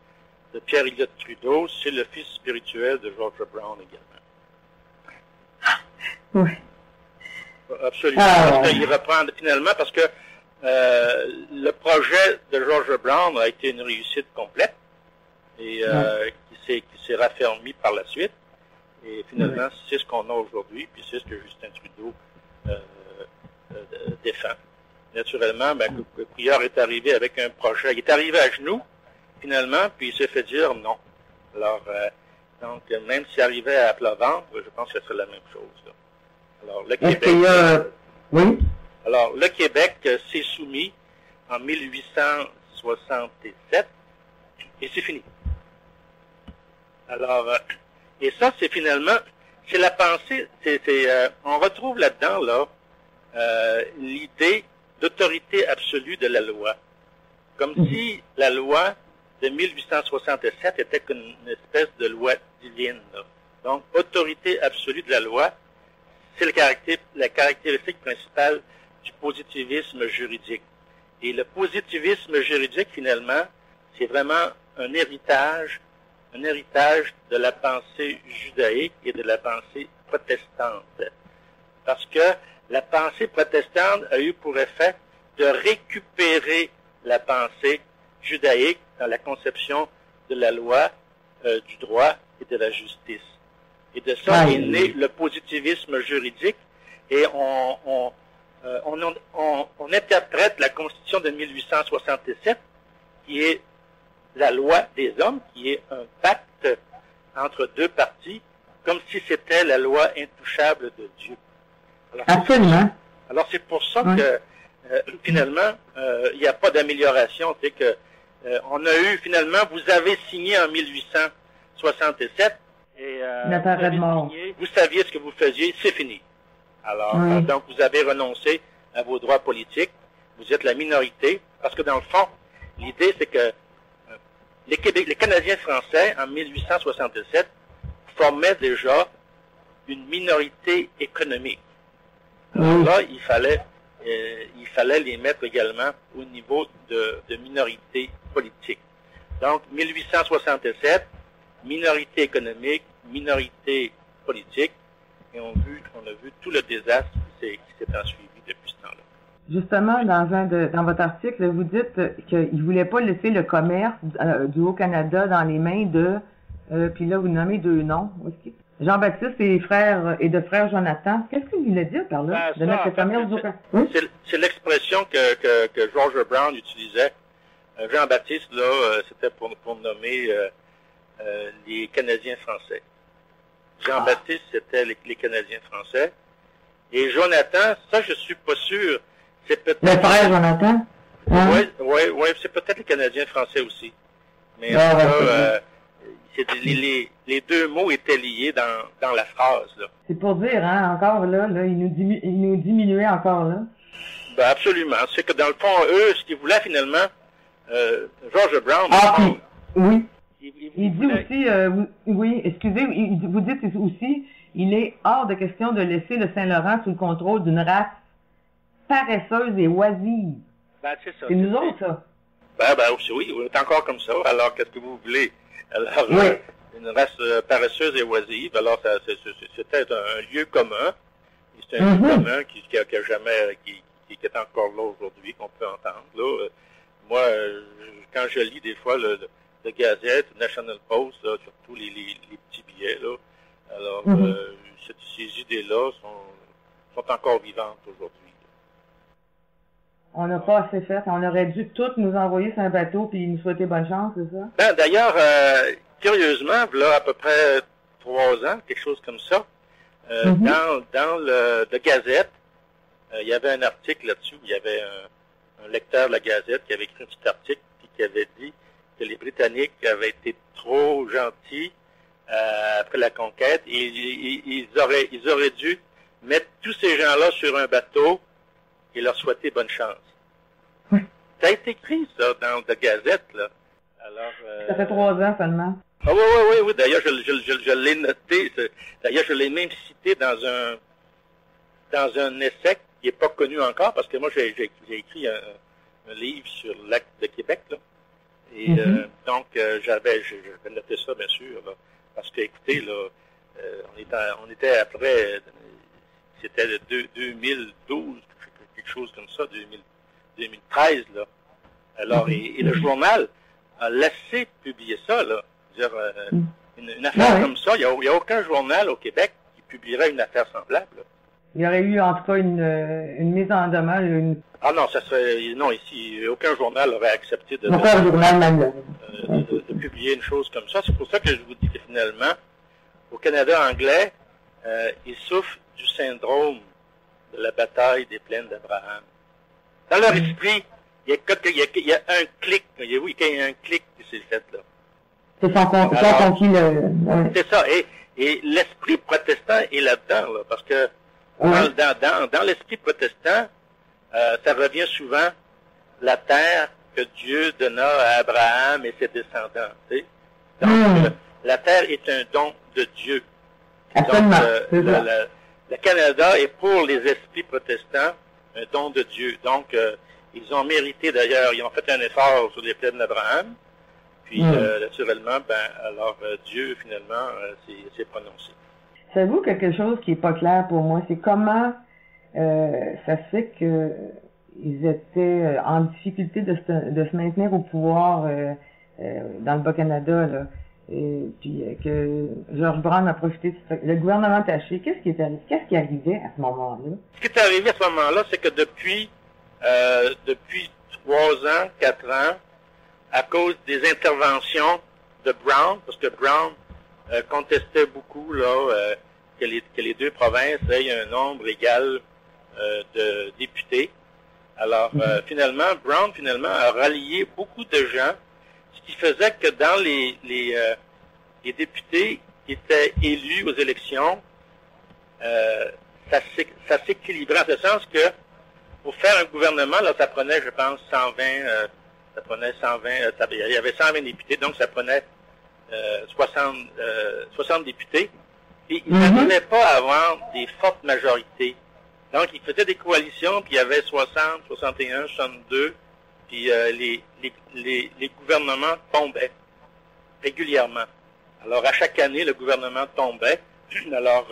Pierre Elliott Trudeau, c'est le fils spirituel de George Brown également. Oui. Absolument. Parce qu'il reprend finalement, parce que le projet de George Brown a été une réussite complète et qui s'est raffermi par la suite. Et finalement, c'est ce qu'on a aujourd'hui, puis c'est ce que Justin Trudeau défend. Naturellement, Couillard est arrivé avec un projet. Il est arrivé à genoux, finalement, puis il s'est fait dire non. Alors, donc, même s'il arrivait à plat ventre, je pense que ce serait la même chose. Là. Alors, le Québec... Oui? Alors, le Québec s'est soumis en 1867 et c'est fini. Alors, et ça, c'est finalement, c'est la pensée, on retrouve là-dedans, là, l'idée d'autorité absolue de la loi. Comme si la loi de 1867 était une espèce de loi divine. Là. Donc, autorité absolue de la loi, c'est la caractéristique principale du positivisme juridique. Et le positivisme juridique, finalement, c'est vraiment un héritage de la pensée judaïque et de la pensée protestante. Parce que la pensée protestante a eu pour effet de récupérer la pensée judaïque dans la conception de la loi, du droit et de la justice. Et de ça est né le positivisme juridique et on interprète la Constitution de 1867 qui est la loi des hommes, qui est un pacte entre deux parties, comme si c'était la loi intouchable de Dieu. Alors, absolument. Alors c'est pour ça que finalement, il n'y a pas d'amélioration. C'est que on a eu finalement, vous avez signé en 1867 et vous saviez ce que vous faisiez, c'est fini. Alors donc vous avez renoncé à vos droits politiques, vous êtes la minorité, parce que dans le fond, l'idée c'est que les Canadiens français, en 1867, formaient déjà une minorité économique. Alors là, il fallait les mettre également au niveau de minorité politique. Donc, 1867, minorité économique, minorité politique, et on a vu tout le désastre qui s'est ensuivi depuis ce temps-là. Justement, dans votre article, vous dites qu'il ne voulait pas laisser le commerce du Haut-Canada dans les mains puis là, vous nommez deux noms. Jean-Baptiste et de frère Jonathan. Qu'est-ce que vous voulez dire par là? De mettre le commerce du Haut-Canada? C'est l'expression que George Brown utilisait. Jean-Baptiste, là, c'était pour nommer les Canadiens français. Jean-Baptiste, c'était les Canadiens français. Et Jonathan, ça, je suis pas sûr. C'est peut-être... Le frère Jonathan? Oui, c'est peut-être les Canadiens français aussi. Mais les deux mots étaient liés dans la phrase, là. C'est pour dire, hein, encore là, il nous diminuait encore là. Ben absolument. C'est que dans le fond, eux, ce qu'ils voulaient finalement, George Brown... oui. Il dit aussi, vous dites aussi, il est hors de question de laisser le Saint-Laurent sous le contrôle d'une race paresseuse et oisive. Ben, c'est ça. C'est nous autres, ça. Oui, on est encore comme ça. Alors, qu'est-ce que vous voulez? Alors, une race paresseuse et oisive, alors, c'était un lieu commun. C'est un lieu commun qui est encore là aujourd'hui, qu'on peut entendre, là. Moi, quand je lis des fois le Gazette, National Post, là, surtout les petits billets, là, alors, ces idées-là sont encore vivantes aujourd'hui. On n'a pas assez fait. On aurait dû toutes nous envoyer sur un bateau puis nous souhaiter bonne chance, c'est ça? Ben, d'ailleurs, curieusement, là, à peu près 3 ans, quelque chose comme ça, dans le Gazette, il y avait un article là-dessus, il y avait un lecteur de la Gazette qui avait écrit un petit article puis qui avait dit que les Britanniques avaient été trop gentils après la conquête et ils auraient dû mettre tous ces gens-là sur un bateau et leur souhaiter bonne chance. Ça a été écrit, ça, dans la Gazette, là. Alors, ça fait 3 ans seulement. Ah oui. D'ailleurs, je l'ai noté. D'ailleurs, je l'ai même cité dans dans un essai qui n'est pas connu encore, parce que moi, j'ai écrit un livre sur le lac de Québec, là. Et donc, j'avais noté ça, bien sûr, là, parce que, écoutez, là, on était après, c'était le 2012, quelque chose comme ça, 2013, là. Alors, et le journal a laissé publier ça, là. Dire, une affaire comme ça, il n'y a aucun journal au Québec qui publierait une affaire semblable, là. Il y aurait eu, en tout cas, une mise en demeure. Ah non, ça serait, non, ici, aucun journal aurait accepté de publier une chose comme ça. C'est pour ça que je vous dis que finalement, au Canada anglais, ils souffrent du syndrome de la bataille des plaines d'Abraham. Dans leur esprit, il y a un clic, il y a un clic qui s'est fait là. C'est C'est ça, et l'esprit protestant est là-dedans, là, parce que dans l'esprit protestant, ça revient souvent, la terre que Dieu donna à Abraham et ses descendants. Tu sais? Donc, la terre est un don de Dieu. Donc, le Canada est pour les esprits protestants un don de Dieu. Donc, ils ont mérité d'ailleurs, ils ont fait un effort sur les plaines d'Abraham. Puis, naturellement, alors Dieu, finalement, s'est prononcé. Savez-vous quelque chose qui est pas clair pour moi, c'est comment ça se fait que ils étaient en difficulté de se maintenir au pouvoir dans le Bas-Canada, là. Et puis que George Brown a profité de le gouvernement Taché. Qu'est-ce qui arrivait à ce moment-là? Ce qui est arrivé à ce moment-là, c'est que depuis 3 ans, 4 ans, à cause des interventions de Brown, parce que Brown contestait beaucoup là que les deux provinces aient un nombre égal de députés. Alors finalement, Brown a rallié beaucoup de gens, ce qui faisait que dans les députés qui étaient élus aux élections, ça s'équilibrait en ce sens que pour faire un gouvernement, là, ça prenait, je pense, 120, il y avait 120 députés, donc ça prenait 60 députés. Et ils n'arrivaient pas à avoir des fortes majorités. Donc, ils faisaient des coalitions, puis il y avait 60, 61, 62, puis les gouvernements tombaient régulièrement. Alors, à chaque année, le gouvernement tombait. Alors,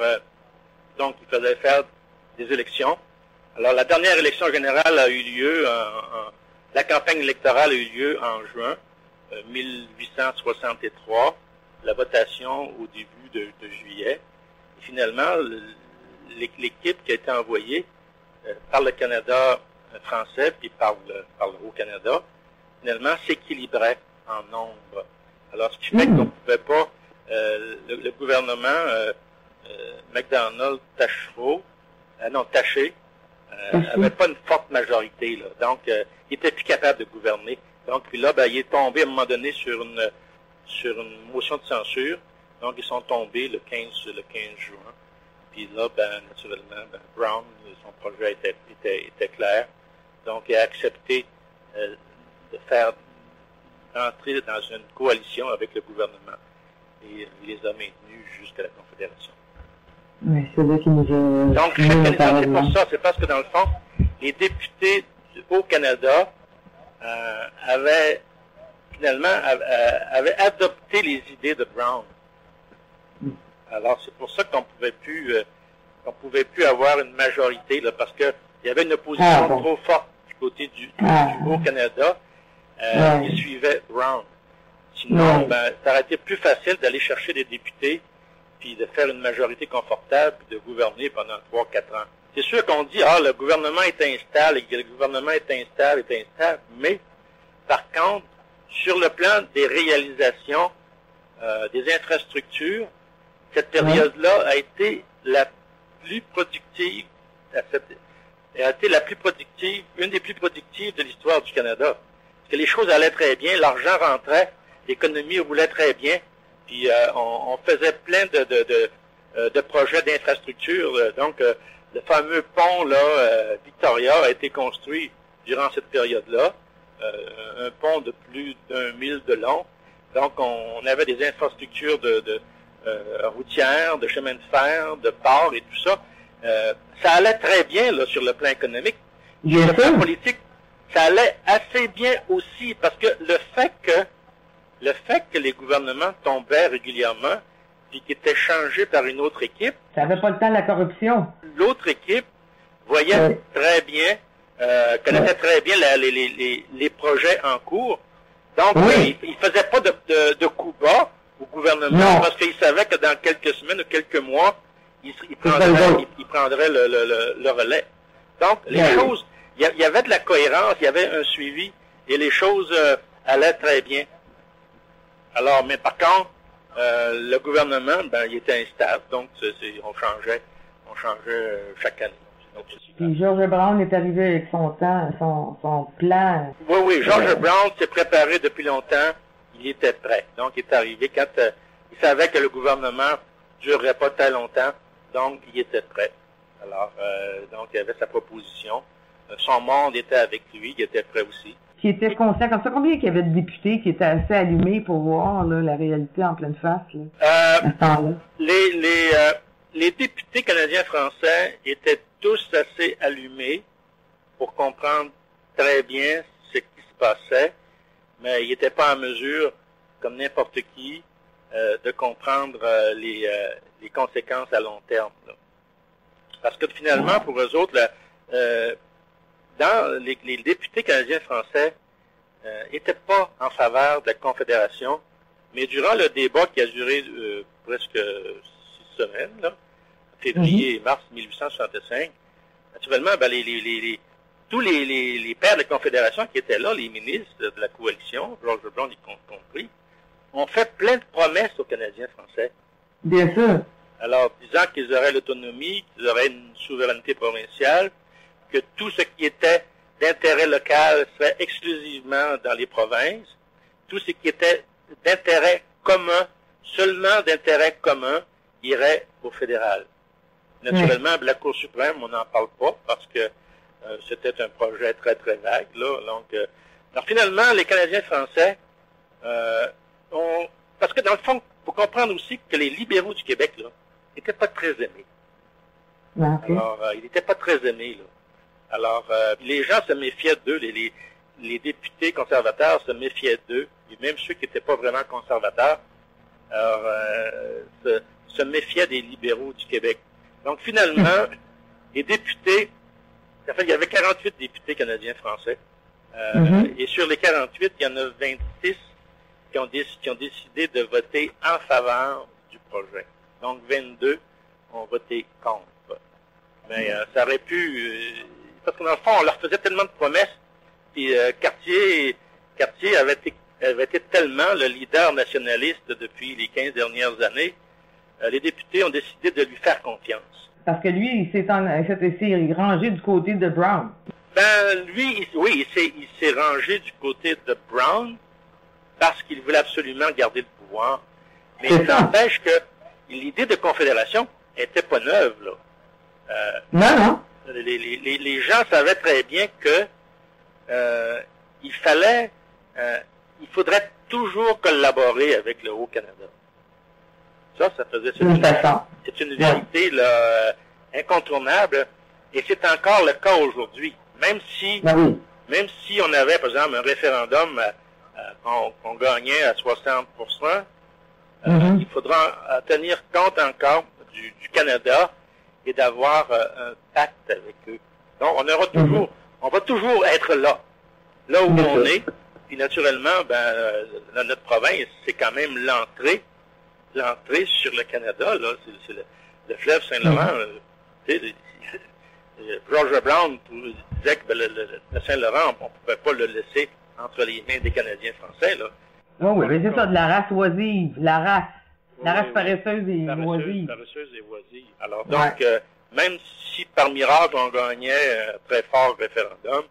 donc, il fallait faire des élections. Alors, la dernière élection générale a eu lieu, la campagne électorale a eu lieu en juin 1863, la votation au début de juillet. Et finalement, l'équipe qui a été envoyée par le Canada français puis par le Haut-Canada, finalement, s'équilibrait en nombre. Alors, ce qui fait qu'on ne pouvait pas, le gouvernement Taché, avait pas une forte majorité, là. Donc, il était plus capable de gouverner. Donc, puis là, il est tombé à un moment donné sur une motion de censure. Donc, ils sont tombés le 15 juin. Puis là, naturellement, Brown, son projet était clair. Donc, il a accepté de faire entrer dans une coalition avec le gouvernement. Et il les a maintenus jusqu'à la Confédération. Oui, c'est là qui nous a... Donc, c'est pour ça, c'est parce que dans le fond, les députés du Haut-Canada avaient adopté les idées de Brown. Alors, c'est pour ça qu'on pouvait plus avoir une majorité, là, parce que il y avait une opposition trop forte du côté du Haut-Canada qui suivait Brown. Sinon, ça aurait été plus facile d'aller chercher des députés puis de faire une majorité confortable puis de gouverner pendant 3-4 ans. C'est sûr qu'on dit, le gouvernement est instable, mais par contre, sur le plan des réalisations, des infrastructures, cette période-là a été la plus productive, une des plus productives de l'histoire du Canada. Parce que les choses allaient très bien, l'argent rentrait, l'économie roulait très bien, puis on faisait plein de projets d'infrastructure. Donc, le fameux pont là, Victoria a été construit durant cette période-là, un pont de plus d'1 mille de long. Donc, on avait des infrastructures routières, de chemins de fer, de ports et tout ça. ça allait très bien là, sur le plan économique. Bien Sur le plan sûr. politique, ça allait assez bien aussi, parce que le fait que les gouvernements tombaient régulièrement, puis qu'ils étaient changés par une autre équipe, Ça n'avait pas le temps de la corruption. l'autre équipe voyait Ouais. très bien, connaissait très bien les projets en cours. Donc, Oui. il ne faisait pas de coups bas au gouvernement, Non. parce qu'il savait que dans quelques semaines ou quelques mois, il pas prendrait le relais. Donc, les Ouais. choses, il y avait de la cohérence, il y avait un suivi, et les choses allaient très bien. Alors, mais par contre, le gouvernement, il était instable, donc on changeait chaque année. Donc, Puis George Brown est arrivé avec son plan. oui, George Brown s'est préparé depuis longtemps, il était prêt. Donc, il est arrivé quand il savait que le gouvernement ne durerait pas très longtemps, donc il était prêt. Alors, donc, il avait sa proposition. Son monde était avec lui, il était prêt aussi. Qui était conscient comme ça. Combien il y avait de députés qui étaient assez allumés pour voir là, la réalité en pleine face là, à ce temps-là? Les députés canadiens-français étaient tous assez allumés pour comprendre très bien ce qui se passait, mais ils n'étaient pas en mesure, comme n'importe qui, de comprendre les conséquences à long terme. Là. Parce que finalement, pour eux autres, les députés canadiens-français n'étaient pas en faveur de la Confédération, mais durant le débat qui a duré presque 6 semaines, là, février et mars 1865, naturellement, tous les pères de la Confédération qui étaient là, les ministres de la coalition, George Brown y compris, ont fait plein de promesses aux Canadiens français. Bien sûr. Alors, disant qu'ils auraient l'autonomie, qu'ils auraient une souveraineté provinciale, que tout ce qui était d'intérêt local serait exclusivement dans les provinces, tout ce qui était d'intérêt commun, seulement d'intérêt commun, irait au fédéral. Naturellement, la Cour suprême, on n'en parle pas parce que c'était un projet très, très vague. Là. Donc, alors finalement, les Canadiens français ont... Parce que dans le fond, il faut comprendre aussi que les libéraux du Québec, là, n'étaient pas très aimés. Okay. Alors, ils n'étaient pas très aimés, là. Alors, les gens se méfiaient d'eux, les députés conservateurs se méfiaient d'eux, et même ceux qui n'étaient pas vraiment conservateurs, alors, se méfiaient des libéraux du Québec. Donc, finalement, les députés, en fait, il y avait 48 députés canadiens-français, et sur les 48, il y en a 26 qui ont décidé de voter en faveur du projet. Donc, 22 ont voté contre. Mais ça aurait pu... parce que dans le fond, on leur faisait tellement de promesses, puis Cartier avait été tellement le leader nationaliste depuis les 15 dernières années, les députés ont décidé de lui faire confiance. Parce que lui, il s'est rangé du côté de Brown. Lui, il s'est rangé du côté de Brown parce qu'il voulait absolument garder le pouvoir. Mais il n'empêche que l'idée de confédération était pas neuve, là. Non. Les gens savaient très bien que il faudrait toujours collaborer avec le Haut-Canada. C'est une vérité là, incontournable, et c'est encore le cas aujourd'hui. Même si on avait, par exemple, un référendum qu'on gagnait à 60%, il faudra tenir compte encore du Canada et d'avoir un pacte avec eux. Donc, on va toujours être là où on est. Puis naturellement, dans notre province, c'est quand même l'entrée sur le Canada, là, c'est le fleuve Saint-Laurent. George Brown disait que le Saint-Laurent, on ne pouvait pas le laisser entre les mains des Canadiens français, là. Oh, oui, mais c'est ça, de la race oisive, la race paresseuse et oisive. Paresseuse et oisive. Alors, donc, même si par miracle on gagnait un très fort référendum,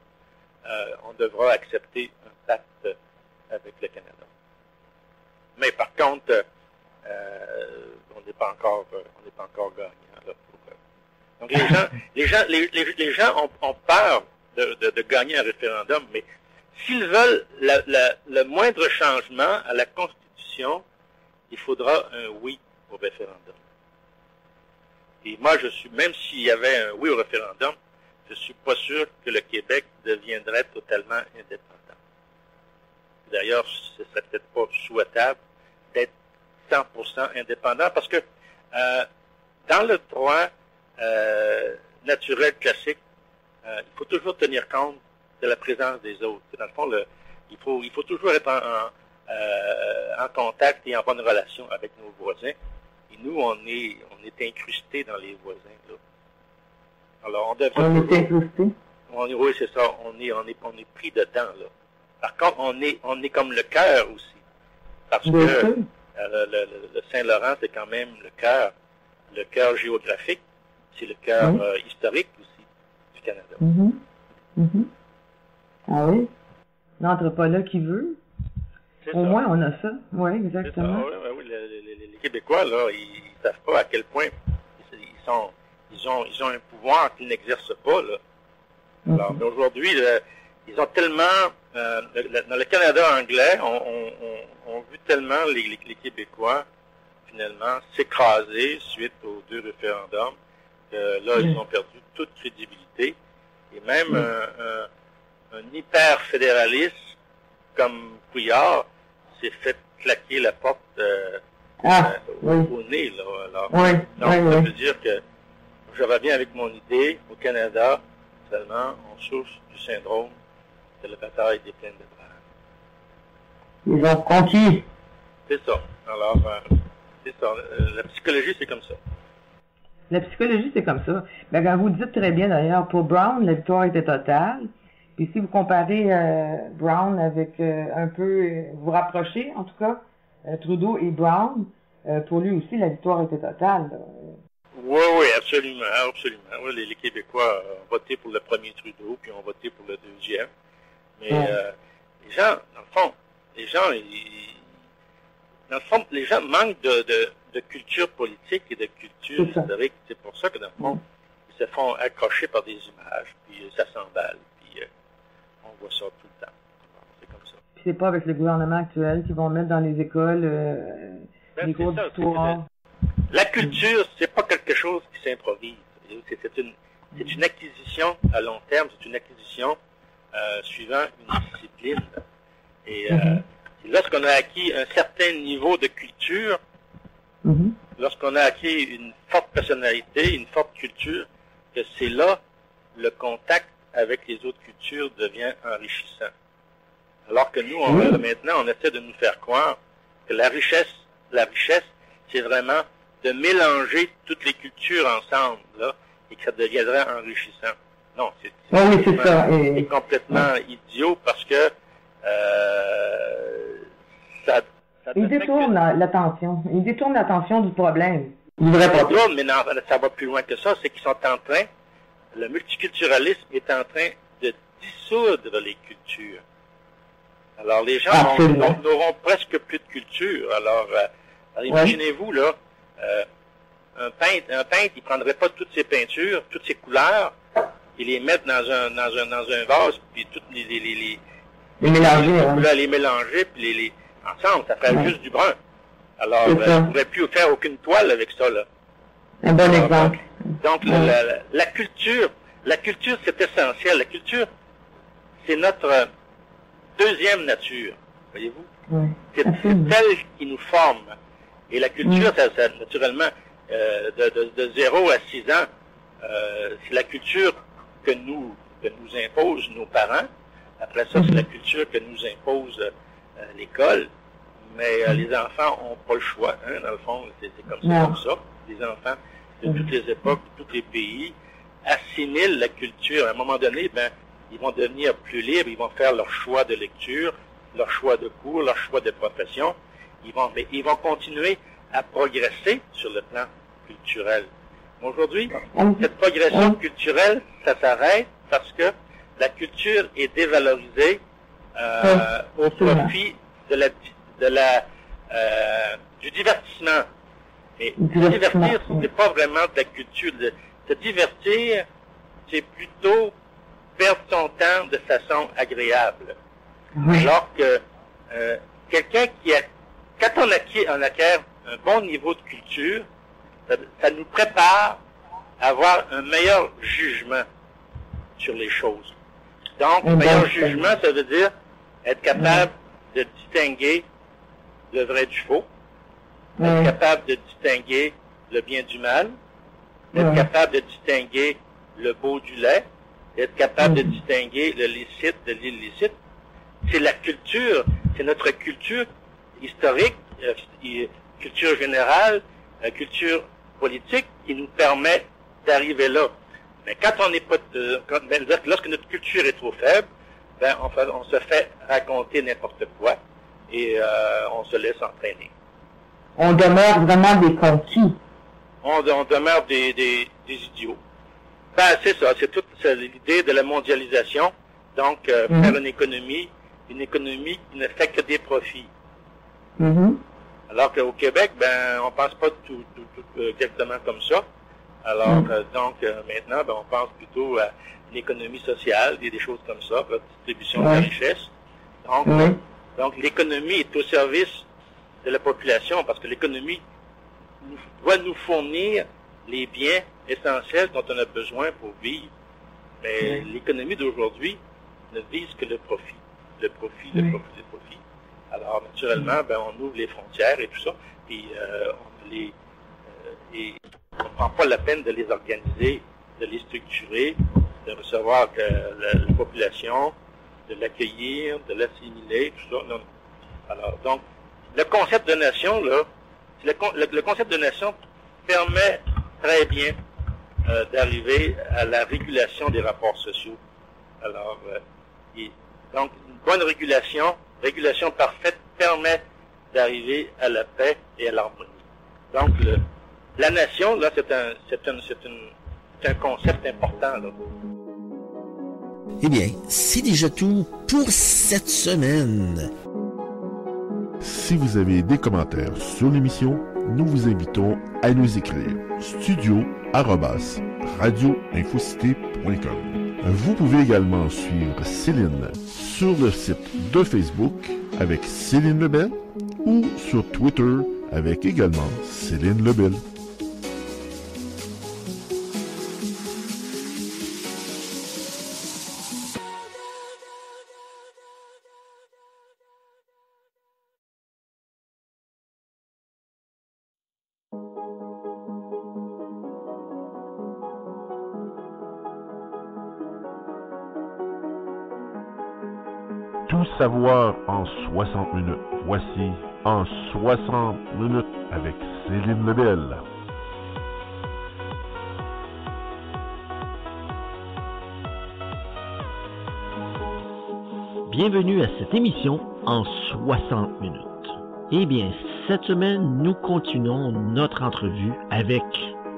on devra accepter un pacte avec le Canada. Mais par contre, on n'est pas encore gagnant. Là, donc les gens ont peur de gagner un référendum, mais s'ils veulent le moindre changement à la Constitution, il faudra un oui au référendum. Et moi, même s'il y avait un oui au référendum, je suis pas sûr que le Québec deviendrait totalement indépendant. D'ailleurs, ce serait peut-être pas souhaitable d'être 100% indépendant parce que dans le droit naturel classique, il faut toujours tenir compte de la présence des autres. Dans le fond, il faut toujours être en contact et en bonne relation avec nos voisins. Et nous, on est incrustés dans les voisins, là. Alors, on devrait... On est incrustés? Oui, c'est ça. On est pris dedans, là. Par contre, on est comme le cœur aussi. Parce que le Saint-Laurent, c'est quand même le cœur géographique. C'est le cœur historique aussi du Canada. Mm-hmm. Mm-hmm. Ah oui? L'anthropologue qui veut. Au moins, on a ça. Oui, exactement. Oui, les Québécois, là, ils savent pas à quel point ils ont un pouvoir qu'ils n'exercent pas, là. Alors, mais aujourd'hui, ils ont tellement, dans le Canada anglais, on vu tellement les Québécois, finalement, s'écraser suite aux 2 référendums, que là, ils ont perdu toute crédibilité. Et même un hyper-fédéraliste comme Couillard s'est fait claquer la porte au nez, là. Alors, donc, ça veut dire que je reviens avec mon idée, au Canada, seulement, on souffre du syndrome de la bataille des plaines de Brahms. Ils ont conquis. C'est ça. Alors, c'est ça. La psychologie, c'est comme ça. La psychologie, c'est comme ça. Ben, quand vous dites très bien, d'ailleurs, pour Brown, la victoire était totale. Puis si vous comparez Brown avec un peu, vous rapprochez, en tout cas, Trudeau et Brown, pour lui aussi, la victoire était totale. Oui, absolument, absolument. Oui, les Québécois ont voté pour le premier Trudeau, puis ont voté pour le deuxième. Mais les gens, dans le fond, les gens manquent de culture politique et de culture historique. C'est pour ça que, dans le fond, ils se font accrocher par des images, puis ça s'emballe, puis on voit ça tout le temps. C'est comme ça. Puis c'est pas avec le gouvernement actuel qu'ils vont mettre dans les écoles les cours d'histoire. La culture, c'est pas quelque chose qui s'improvise. C'est une acquisition à long terme, c'est une acquisition suivant une discipline. Et lorsqu'on a acquis un certain niveau de culture, lorsqu'on a acquis une forte personnalité, une forte culture, que c'est là le contact avec les autres cultures devient enrichissant. Alors que nous, maintenant, on essaie de nous faire croire que la richesse, c'est vraiment de mélanger toutes les cultures ensemble, là, et que ça deviendrait enrichissant. Non, c'est complètement idiot parce que ça il détourne l'attention du problème. Mais non, ça va plus loin que ça, c'est qu'ils sont en train, le multiculturalisme est en train de dissoudre les cultures. Alors les gens n'auront presque plus de culture. Alors imaginez-vous, là, un peintre, il prendrait pas toutes ses peintures, toutes ses couleurs, et les mettre dans un vase, puis toutes les mélanger, puis ensemble, ça ferait juste du brun. Alors, il ne pourrait plus faire aucune toile avec ça, là. Un bon exemple. Donc, la culture, c'est essentiel. La culture, c'est notre deuxième nature, voyez-vous? C'est celle qui nous forme. Et la culture, ça naturellement, de 0 à 6 ans, c'est la culture que nous imposent nos parents. Après ça, c'est la culture que nous impose l'école. Mais les enfants n'ont pas le choix, hein, dans le fond, c'est comme ça. Les enfants de toutes les époques, de tous les pays, assimilent la culture. À un moment donné, ils vont devenir plus libres, ils vont faire leur choix de lecture, leur choix de cours, leur choix de profession. Ils vont continuer à progresser sur le plan culturel. Aujourd'hui, cette progression culturelle, ça s'arrête parce que la culture est dévalorisée au profit du divertissement. Et se divertir, c'est pas vraiment de la culture. Se divertir, c'est plutôt perdre son temps de façon agréable. Alors que quelqu'un quand on acquiert un bon niveau de culture, ça nous prépare avoir un meilleur jugement sur les choses. Donc, meilleur jugement, ça veut dire être capable de distinguer le vrai du faux, être capable de distinguer le bien du mal, être capable de distinguer le beau du laid, être capable de distinguer le licite de l'illicite. C'est la culture, c'est notre culture historique, culture générale, culture politique qui nous permet d'arriver là. Mais quand on n'est pas, lorsque notre culture est trop faible, ben on se fait raconter n'importe quoi et on se laisse entraîner. On demeure vraiment des conquis. On demeure des idiots. Ben, c'est ça, c'est l'idée de la mondialisation. Donc, faire une économie qui ne fait que des profits. Alors qu'au Québec, ben, on pense pas tout exactement comme ça. Alors, maintenant, ben, on pense plutôt à une économie sociale, des choses comme ça, la distribution de la richesse. Donc, l'économie est au service de la population parce que l'économie doit nous fournir les biens essentiels dont on a besoin pour vivre. Mais l'économie d'aujourd'hui ne vise que le profit. Le profit. Alors, naturellement, ben, on ouvre les frontières et tout ça, puis on ne prend pas la peine de les organiser, de les structurer, de recevoir la population, de l'accueillir, de l'assimiler, tout ça. Non. Alors, donc, le concept de nation, là, le concept de nation permet très bien d'arriver à la régulation des rapports sociaux. Alors, donc, une bonne régulation parfaite permet d'arriver à la paix et à l'harmonie. Donc, la nation, là, c'est un concept important, là. Eh bien, c'est déjà tout pour cette semaine. Si vous avez des commentaires sur l'émission, nous vous invitons à nous écrire studio@radioinfocité.com. Vous pouvez également suivre Céline sur le site de Facebook avec Céline Lebel ou sur Twitter avec également Céline Lebel. Tout savoir en 60 minutes. Voici En 60 minutes avec Céline Lebel. Bienvenue à cette émission En 60 minutes. Eh bien, cette semaine, nous continuons notre entrevue avec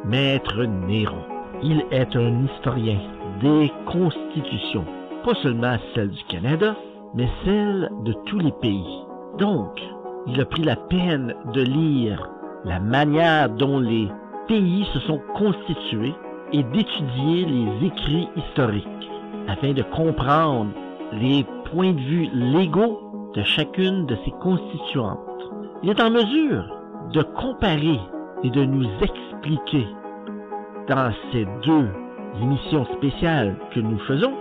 Maître Néron. Il est un historien des constitutions, pas seulement celle du Canada, mais celle de tous les pays. Donc, il a pris la peine de lire la manière dont les pays se sont constitués et d'étudier les écrits historiques afin de comprendre les points de vue légaux de chacune de ces constituantes. Il est en mesure de comparer et de nous expliquer dans ces deux émissions spéciales que nous faisons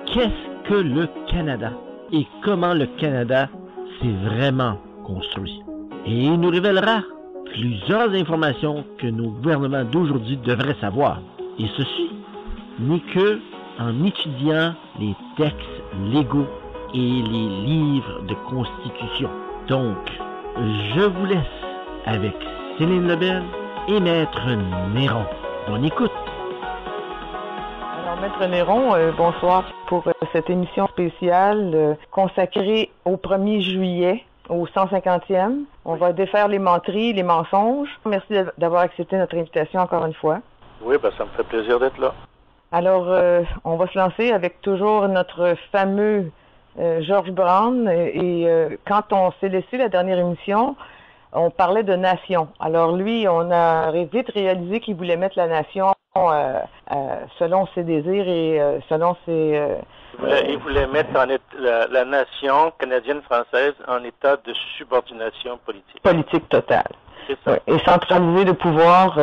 qu'est-ce que le Canada et comment le Canada s'est vraiment construit. Et il nous révélera plusieurs informations que nos gouvernements d'aujourd'hui devraient savoir. Et ceci n'est que en étudiant les textes légaux et les livres de constitution. Donc, je vous laisse avec Céline Lebel et Maître Néron. On écoute. Alors, Maître Néron, bonsoir pour cette émission spéciale consacrée au 1er juillet, au 150e. On va défaire les menteries, les mensonges. Merci d'avoir accepté notre invitation encore une fois. Oui, ben, ça me fait plaisir d'être là. Alors, on va se lancer avec toujours notre fameux George Brown. Et quand on s'est laissé la dernière émission, on parlait de nation. Alors lui, on a vite réalisé qu'il voulait mettre la nation selon ses désirs et selon ses... Il voulait mettre la nation canadienne-française en état de subordination politique. Politique totale. C'est ça. Ouais, et centraliser le pouvoir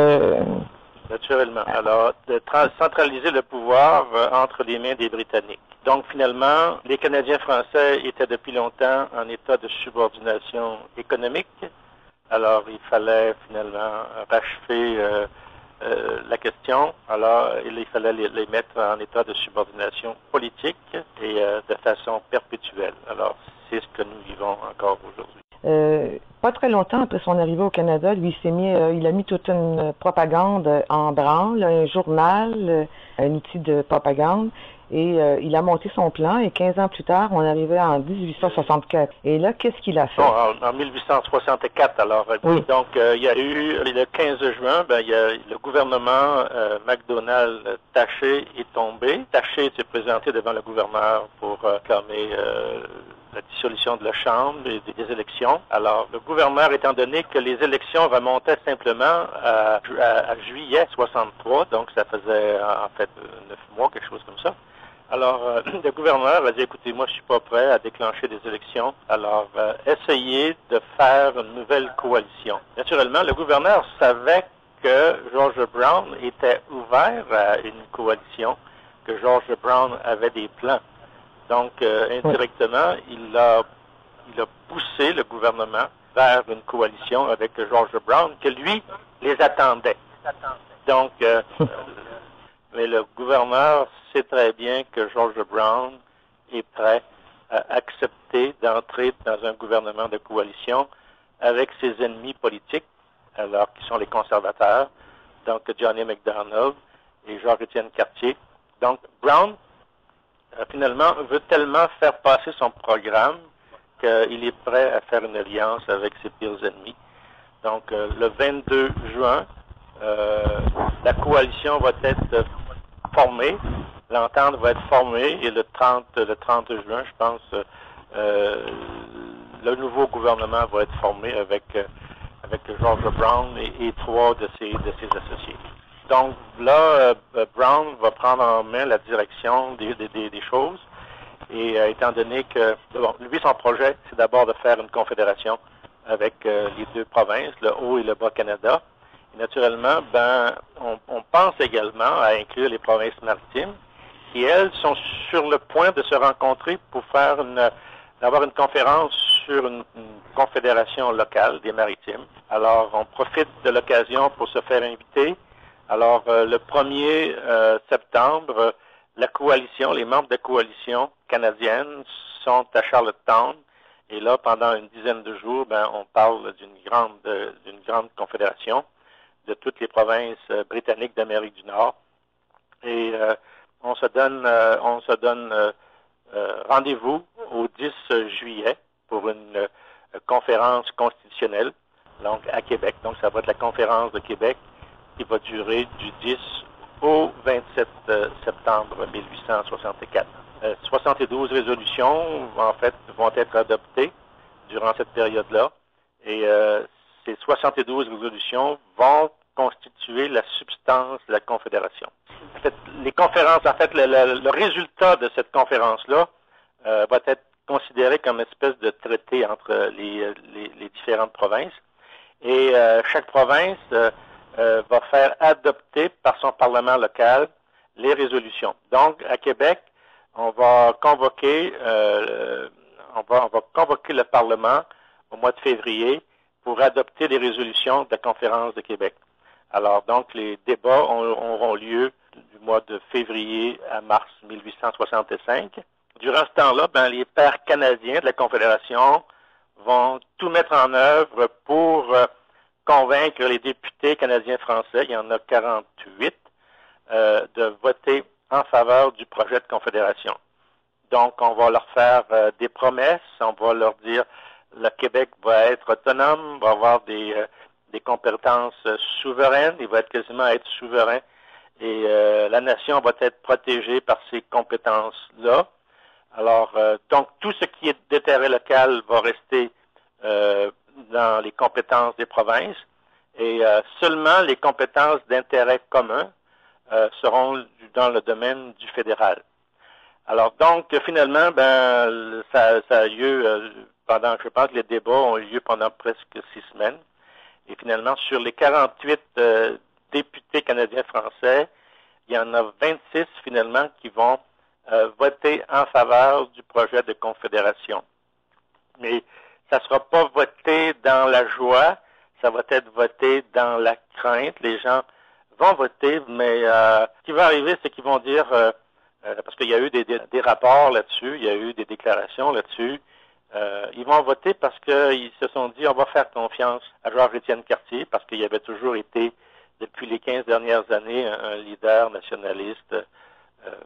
Naturellement. Alors, de centraliser le pouvoir entre les mains des Britanniques. Donc, finalement, les Canadiens français étaient depuis longtemps en état de subordination économique. Alors, il fallait finalement rachever la question. Alors, il fallait les mettre en état de subordination politique et de façon perpétuelle. Alors, c'est ce que nous vivons encore aujourd'hui. Pas très longtemps après son arrivée au Canada, lui, il a mis toute une propagande en branle, un journal, un outil de propagande, et il a monté son plan, et 15 ans plus tard, on arrivait en 1864. Et là, qu'est-ce qu'il a fait? Bon, en 1864, alors. Oui. Donc, il y a eu, le 15 juin, le gouvernement Macdonald-Taché est tombé. Taché s'est présenté devant le gouverneur pour clamer la dissolution de la Chambre et des élections. Alors, le gouverneur, étant donné que les élections remontaient simplement à juillet 63, donc ça faisait en fait 9 mois, quelque chose comme ça. Alors, le gouverneur a dit, écoutez, moi, je suis pas prêt à déclencher des élections. Alors, essayez de faire une nouvelle coalition. Naturellement, le gouverneur savait que George Brown était ouvert à une coalition, que George Brown avait des plans. Donc, indirectement, il a poussé le gouvernement vers une coalition avec George Brown, que lui les attendait. Donc, mais le gouverneur sait très bien que George Brown est prêt à accepter d'entrer dans un gouvernement de coalition avec ses ennemis politiques, alors qui sont les conservateurs, donc Johnny MacDonald et Georges-Étienne Cartier. Donc, Brown, finalement, veut tellement faire passer son programme qu'il est prêt à faire une alliance avec ses pires ennemis. Donc, le 22 juin, la coalition va être formée, l'entente va être formée, et le 30 juin, je pense, le nouveau gouvernement va être formé avec George Brown et 3 de ses associés. Donc là, Brown va prendre en main la direction des choses, et étant donné que, lui, son projet, c'est d'abord de faire une confédération avec les deux provinces, le Haut et le Bas-Canada. Et naturellement, on pense également à inclure les provinces maritimes, qui, elles, sont sur le point de se rencontrer pour d'avoir une conférence sur une confédération locale des maritimes. Alors, on profite de l'occasion pour se faire inviter. Alors, le 1er septembre, la coalition, les membres de la coalition canadienne sont à Charlottetown. Et là, pendant une dizaine de jours, on parle d'une grande confédération de toutes les provinces britanniques d'Amérique du Nord. Et on se donne rendez-vous au 10 juillet pour une conférence constitutionnelle, donc à Québec. Donc, ça va être la conférence de Québec qui va durer du 10 au 27 septembre 1864. 72 résolutions, en fait, vont être adoptées durant cette période-là. Et ces 72 résolutions vont constituer la substance de la Confédération. En fait, le résultat de cette conférence-là va être considéré comme une espèce de traité entre les différentes provinces. Et chaque province va faire adopter par son parlement local les résolutions. Donc, à Québec, on va convoquer le Parlement au mois de février pour adopter les résolutions de la Conférence de Québec. Alors, donc, les débats auront lieu du mois de février à mars 1865. Durant ce temps-là, les pairs canadiens de la Confédération vont tout mettre en œuvre pour convaincre les députés canadiens-français, il y en a 48, de voter en faveur du projet de confédération. Donc, on va leur faire des promesses, on va leur dire le Québec va être autonome, va avoir des compétences souveraines, il va quasiment être souverain, et la nation va être protégée par ces compétences-là. Alors, donc, tout ce qui est d'intérêt local va rester dans les compétences des provinces, et seulement les compétences d'intérêt commun seront dans le domaine du fédéral. Alors, donc, finalement, ça a lieu je pense que les débats ont eu lieu pendant presque 6 semaines. Et finalement, sur les 48 députés canadiens-français, il y en a 26 finalement qui vont voter en faveur du projet de confédération. Mais ça ne sera pas voté dans la joie, ça va être voté dans la crainte. Les gens vont voter, mais ce qui va arriver, c'est qu'ils vont dire, parce qu'il y a eu des rapports là-dessus, il y a eu des déclarations là-dessus, ils vont voter parce qu'ils se sont dit, on va faire confiance à Georges-Étienne Cartier, parce qu'il avait toujours été, depuis les 15 dernières années, un leader nationaliste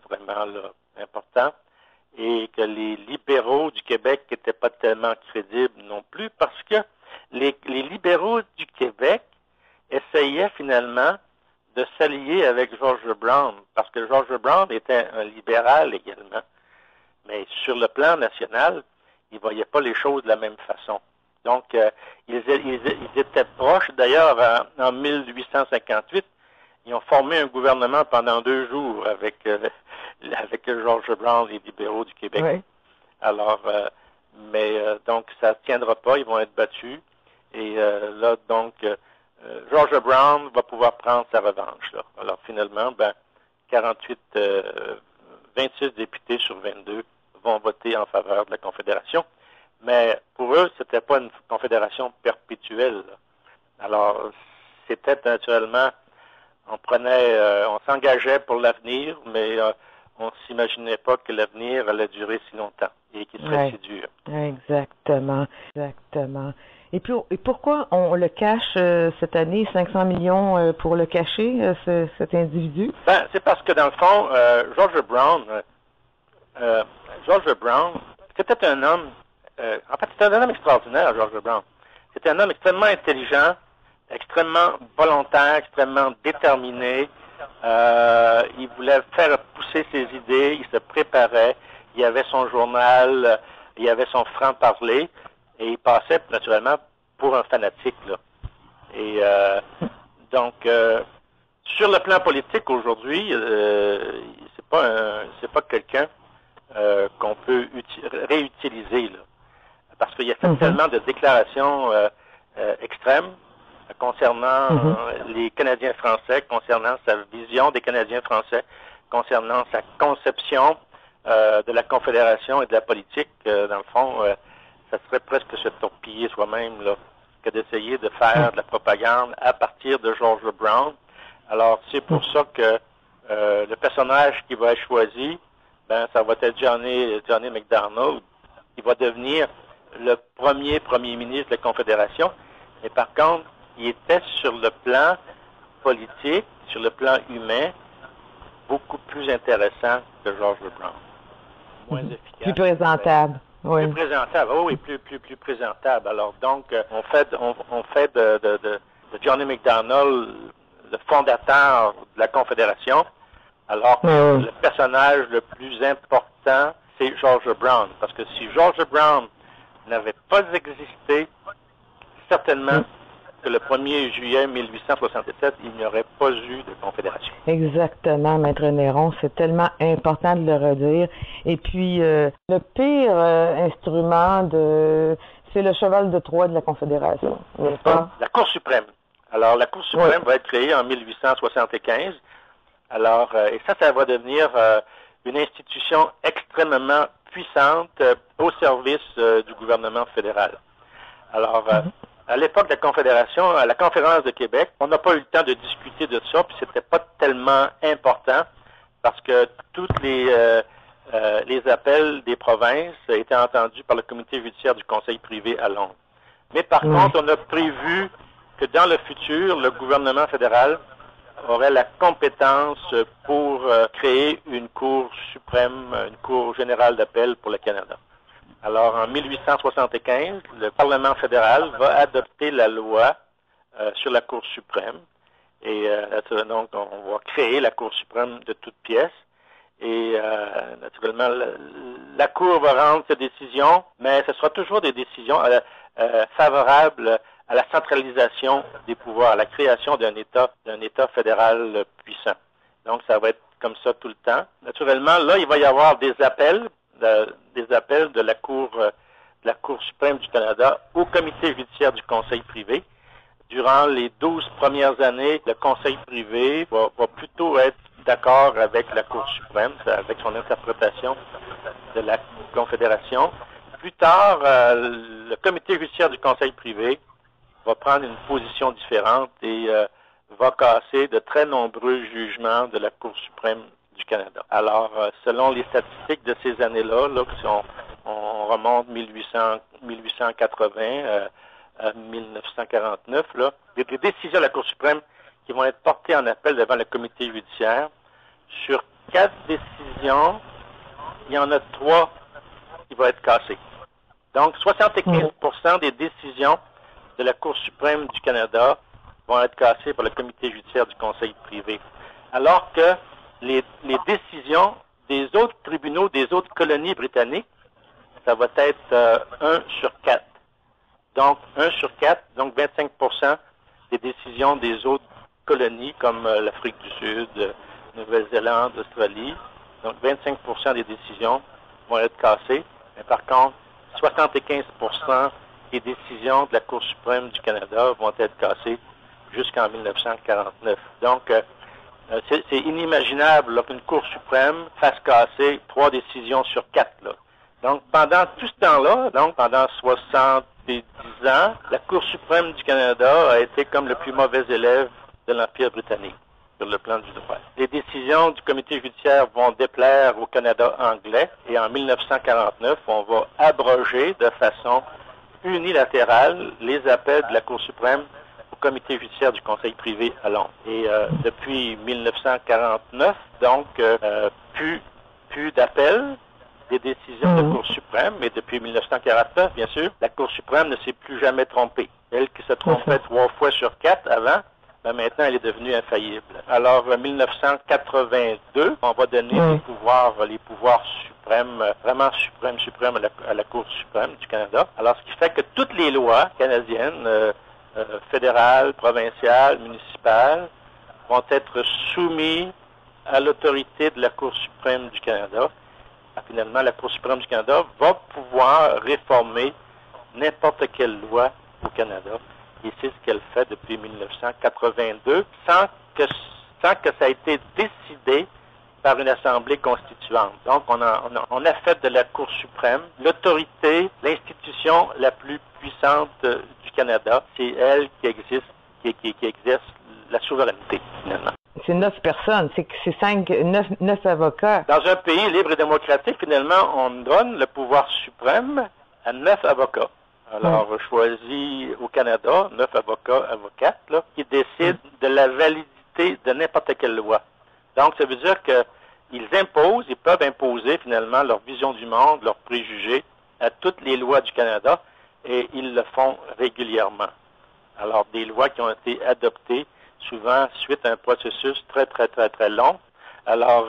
vraiment là, important, et que les libéraux du Québec n'étaient pas tellement crédibles non plus, parce que les libéraux du Québec essayaient finalement de s'allier avec George Brown, parce que George Brown était un libéral également. Mais sur le plan national, ils ne voyaient pas les choses de la même façon. Donc, ils étaient proches. D'ailleurs, en 1858, ils ont formé un gouvernement pendant 2 jours avec George Brown, les libéraux du Québec. Oui. Alors, donc, ça ne tiendra pas, ils vont être battus. Et là, donc, George Brown va pouvoir prendre sa revanche. Là. Alors, finalement, 26 députés sur 22 vont voter en faveur de la Confédération. Mais pour eux, c'était pas une confédération perpétuelle. Là. Alors, c'était naturellement, on s'engageait pour l'avenir, mais on s'imaginait pas que l'avenir allait durer si longtemps et qu'il serait si dur. Exactement. Et pourquoi on le cache cette année, 500 millions pour le cacher, cet individu? C'est parce que dans le fond, George Brown, c'était un homme, c'était un homme extraordinaire, George Brown. C'était un homme extrêmement intelligent, extrêmement volontaire, extrêmement déterminé. Il voulait faire pousser ses idées, il se préparait, il avait son journal, il avait son franc-parler, et il passait naturellement pour un fanatique, là. Et donc, sur le plan politique aujourd'hui, c'est pas quelqu'un qu'on peut réutiliser, là, parce qu'il y a fait tellement de déclarations extrêmes concernant les Canadiens français, concernant sa vision des Canadiens français, concernant sa conception de la Confédération et de la politique. Dans le fond, ça serait presque se torpiller soi-même là, que d'essayer de faire de la propagande à partir de George Brown. Alors, c'est pour ça que le personnage qui va être choisi, ça va être Johnny MacDonald, qui va devenir le premier ministre de la Confédération. Mais par contre, il était sur le plan politique, sur le plan humain, beaucoup plus intéressant que George Brown. Moins efficace. Plus présentable. Oui. Plus présentable, oui, plus présentable. Alors donc, on fait de Johnny MacDonald le fondateur de la Confédération, alors que le personnage le plus important, c'est George Brown. Parce que si George Brown n'avait pas existé, certainement que le 1er juillet 1867, il n'y aurait pas eu de confédération. Exactement, Maître Néron, c'est tellement important de le redire. Et puis, le pire instrument, c'est le cheval de Troie de la Confédération, n'est-ce pas? La Cour suprême. Alors, la Cour suprême va être créée en 1875. Alors, et ça va devenir une institution extrêmement puissante au service du gouvernement fédéral. Alors, à l'époque de la Confédération, à la Conférence de Québec, on n'a pas eu le temps de discuter de ça, puis c'était pas tellement important parce que tous les appels des provinces étaient entendus par le comité judiciaire du Conseil privé à Londres. Mais par contre, on a prévu que dans le futur, le gouvernement fédéral aurait la compétence pour créer une Cour suprême, une Cour générale d'appel pour le Canada. Alors, en 1875, le Parlement fédéral va adopter la loi sur la Cour suprême. Et donc, on va créer la Cour suprême de toutes pièces. Et naturellement, la Cour va rendre ses décisions, mais ce sera toujours des décisions favorables à la centralisation des pouvoirs, à la création d'un État fédéral puissant. Donc, ça va être comme ça tout le temps. Naturellement, là, il va y avoir des appels de la Cour suprême du Canada au comité judiciaire du Conseil privé. durant les 12 premières années, le Conseil privé va plutôt être d'accord avec la Cour suprême, avec son interprétation de la Confédération. Plus tard, le comité judiciaire du Conseil privé va prendre une position différente et va casser de très nombreux jugements de la Cour suprême du Canada. Alors, selon les statistiques de ces années-là, si on remonte 1880 à 1949, il y a des décisions de la Cour suprême qui vont être portées en appel devant le comité judiciaire. Sur 4 décisions, il y en a 3 qui vont être cassées. Donc, 75% des décisions de la Cour suprême du Canada vont être cassées par le comité judiciaire du Conseil privé. Alors que les décisions des autres tribunaux, des autres colonies britanniques, ça va être 1 sur 4. Donc, 1 sur 4, donc 25% des décisions des autres colonies, comme l'Afrique du Sud, Nouvelle-Zélande, Australie. Donc, 25% des décisions vont être cassées. Mais par contre, 75% des décisions de la Cour suprême du Canada vont être cassées jusqu'en 1949. Donc, c'est inimaginable qu'une Cour suprême fasse casser 3 décisions sur 4. Là. Donc, pendant tout ce temps-là, donc pendant 70 ans, la Cour suprême du Canada a été comme le plus mauvais élève de l'Empire britannique sur le plan du droit. Les décisions du comité judiciaire vont déplaire au Canada anglais et en 1949, on va abroger de façon unilatérale les appels de la Cour suprême au comité judiciaire du Conseil privé à Londres. Et depuis 1949, donc, plus d'appels des décisions de la Cour suprême, mais depuis 1949, bien sûr, la Cour suprême ne s'est plus jamais trompée. Elle qui se trompait 3 fois sur 4 avant, maintenant, elle est devenue infaillible. Alors, en 1982, on va donner les pouvoirs suprêmes, vraiment suprêmes à la Cour suprême du Canada. Alors, ce qui fait que toutes les lois canadiennes, fédérales, provinciales, municipales, vont être soumises à l'autorité de la Cour suprême du Canada. Finalement, la Cour suprême du Canada va pouvoir réformer n'importe quelle loi au Canada. Et c'est ce qu'elle fait depuis 1982, sans que ça ait été décidé par une assemblée constituante. Donc, on a fait de la Cour suprême l'autorité, l'institution la plus puissante du Canada. C'est elle qui exerce la souveraineté, finalement. C'est 9 personnes, c'est 9 avocats. Dans un pays libre et démocratique, finalement, on donne le pouvoir suprême à 9 avocats. Alors, choisis au Canada 9 avocats, avocates, qui décident de la validité de n'importe quelle loi. Donc, ça veut dire qu'ils peuvent imposer finalement leur vision du monde, leurs préjugés à toutes les lois du Canada, et ils le font régulièrement. Alors, des lois qui ont été adoptées souvent suite à un processus très, très, très, très long. Alors,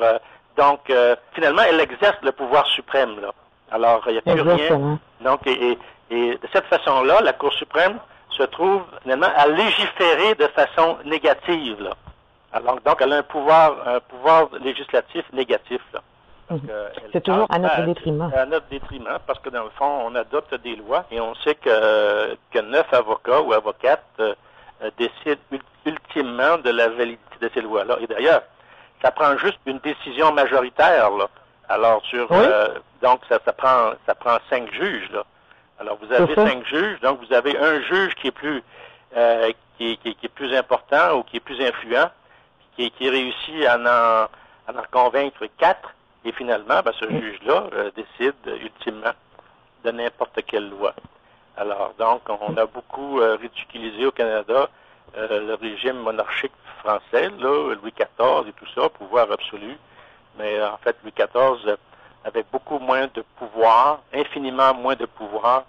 finalement, elle exerce le pouvoir suprême, là. Alors, il n'y a plus rien. Donc, et de cette façon-là, la Cour suprême se trouve finalement à légiférer de façon négative, là. Alors, donc, elle a un pouvoir législatif négatif, là. C'est toujours à notre détriment. À notre détriment, parce que dans le fond, on adopte des lois et on sait que 9 avocats ou avocates décident ultimement de la validité de ces lois-là. Et d'ailleurs, ça prend juste une décision majoritaire, là. Alors, donc, ça prend 5 juges, là. Alors, vous avez 5 juges, donc vous avez un juge qui est plus plus important ou qui est plus influent, qui réussit à en convaincre 4, et finalement, ce juge-là décide ultimement de n'importe quelle loi. Alors, donc, on a beaucoup ridiculisé au Canada le régime monarchique français, là, Louis XIV et tout ça, pouvoir absolu. Mais en fait, Louis XIV avait beaucoup moins de pouvoir, infiniment moins de pouvoir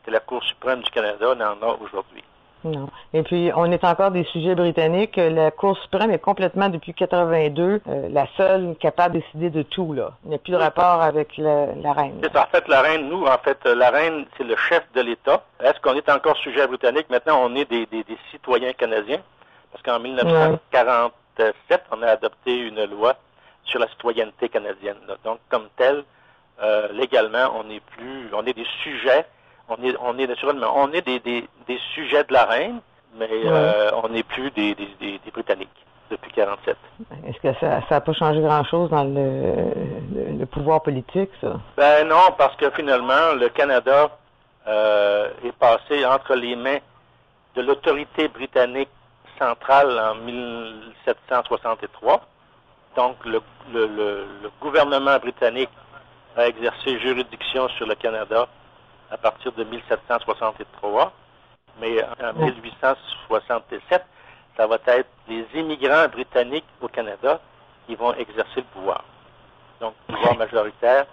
que la Cour suprême du Canada n'en a aujourd'hui. Non. Et puis, on est encore des sujets britanniques. La Cour suprême est complètement, depuis 82, la seule capable de décider de tout, là. Il n'y a plus de rapport avec la reine. C'est en fait la reine, la reine, c'est le chef de l'État. Est-ce qu'on est encore sujet britannique? Maintenant, on est des citoyens canadiens. Parce qu'en 1947, on a adopté une loi sur la citoyenneté canadienne, là. Donc, comme tel, légalement, on est des sujets. On est naturellement, des sujets de la reine, mais on n'est plus des Britanniques depuis 1947. Est-ce que ça n'a pas changé grand-chose dans le pouvoir politique, ça? Ben non, parce que finalement, le Canada est passé entre les mains de l'autorité britannique centrale en 1763. Donc, le gouvernement britannique a exercé juridiction sur le Canada à partir de 1763. Mais en 1867, ça va être les immigrants britanniques au Canada qui vont exercer le pouvoir. Donc, pouvoir majoritaire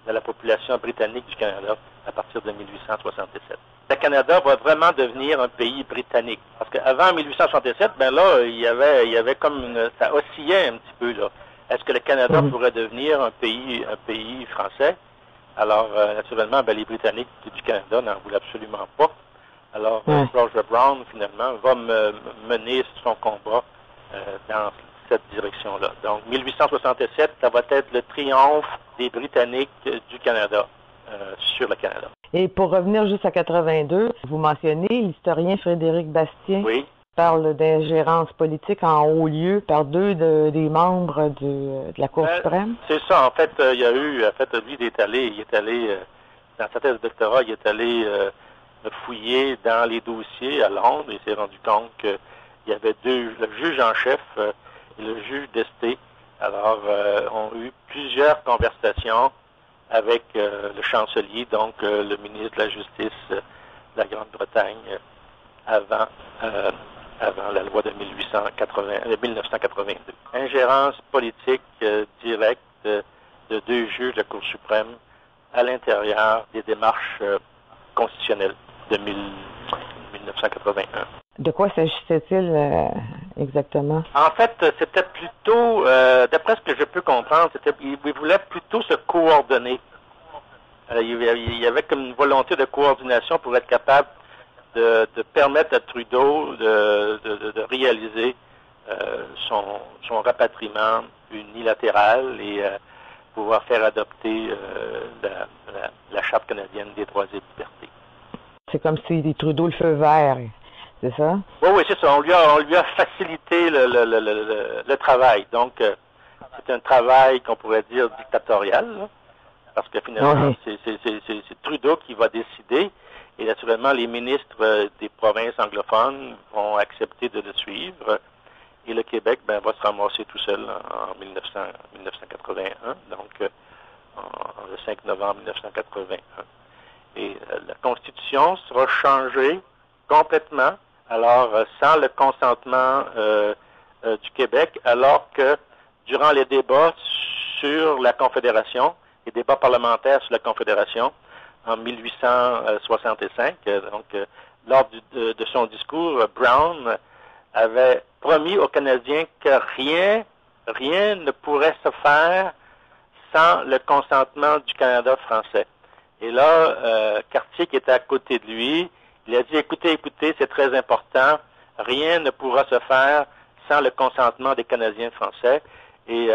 de la population britannique du Canada à partir de 1867. Le Canada va vraiment devenir un pays britannique. Parce qu'avant 1867, ben là, il y avait comme ça oscillait un petit peu, là. Est-ce que le Canada pourrait devenir un pays français? Alors, naturellement, ben, les Britanniques du Canada n'en voulaient absolument pas. Alors, George Brown, finalement, va mener son combat dans cette direction-là. Donc, 1867, ça va être le triomphe des Britanniques du Canada sur le Canada. Et pour revenir juste à 82, vous mentionnez l'historien Frédéric Bastien. Oui. Parle d'ingérence politique en haut lieu par deux des membres de la Cour suprême. C'est ça. En fait, il y a eu, lui, il est allé dans sa thèse de doctorat, il est allé fouiller dans les dossiers à Londres et s'est rendu compte qu'il y avait le juge en chef et le juge d'Este. Alors, ont eu plusieurs conversations avec le chancelier, donc le ministre de la Justice de la Grande-Bretagne, avant la loi de 1982. Ingérence politique directe de deux juges de la Cour suprême à l'intérieur des démarches constitutionnelles de 1981. De quoi s'agissait-il exactement? En fait, c'était plutôt, d'après ce que je peux comprendre, il voulait plutôt se coordonner. Il y avait comme une volonté de coordination pour être capable de permettre à Trudeau de réaliser son rapatriement unilatéral et pouvoir faire adopter la Charte canadienne des droits et libertés. C'est comme si Trudeau le feu vert, c'est ça? Oui, c'est ça. On lui a facilité le travail. Donc, c'est un travail qu'on pourrait dire dictatorial, là, parce que finalement, c'est Trudeau qui va décider. Et naturellement, les ministres des provinces anglophones vont accepter de le suivre. Et le Québec va se ramasser tout seul en 1981, donc le 5 novembre 1981. Et la Constitution sera changée complètement, alors sans le consentement du Québec, alors que durant les débats sur la Confédération, les débats parlementaires sur la Confédération, en 1865, donc lors de son discours, Brown avait promis aux Canadiens que rien ne pourrait se faire sans le consentement du Canada français. Et là, Cartier, qui était à côté de lui, il a dit, écoutez, c'est très important, rien ne pourra se faire sans le consentement des Canadiens français. Et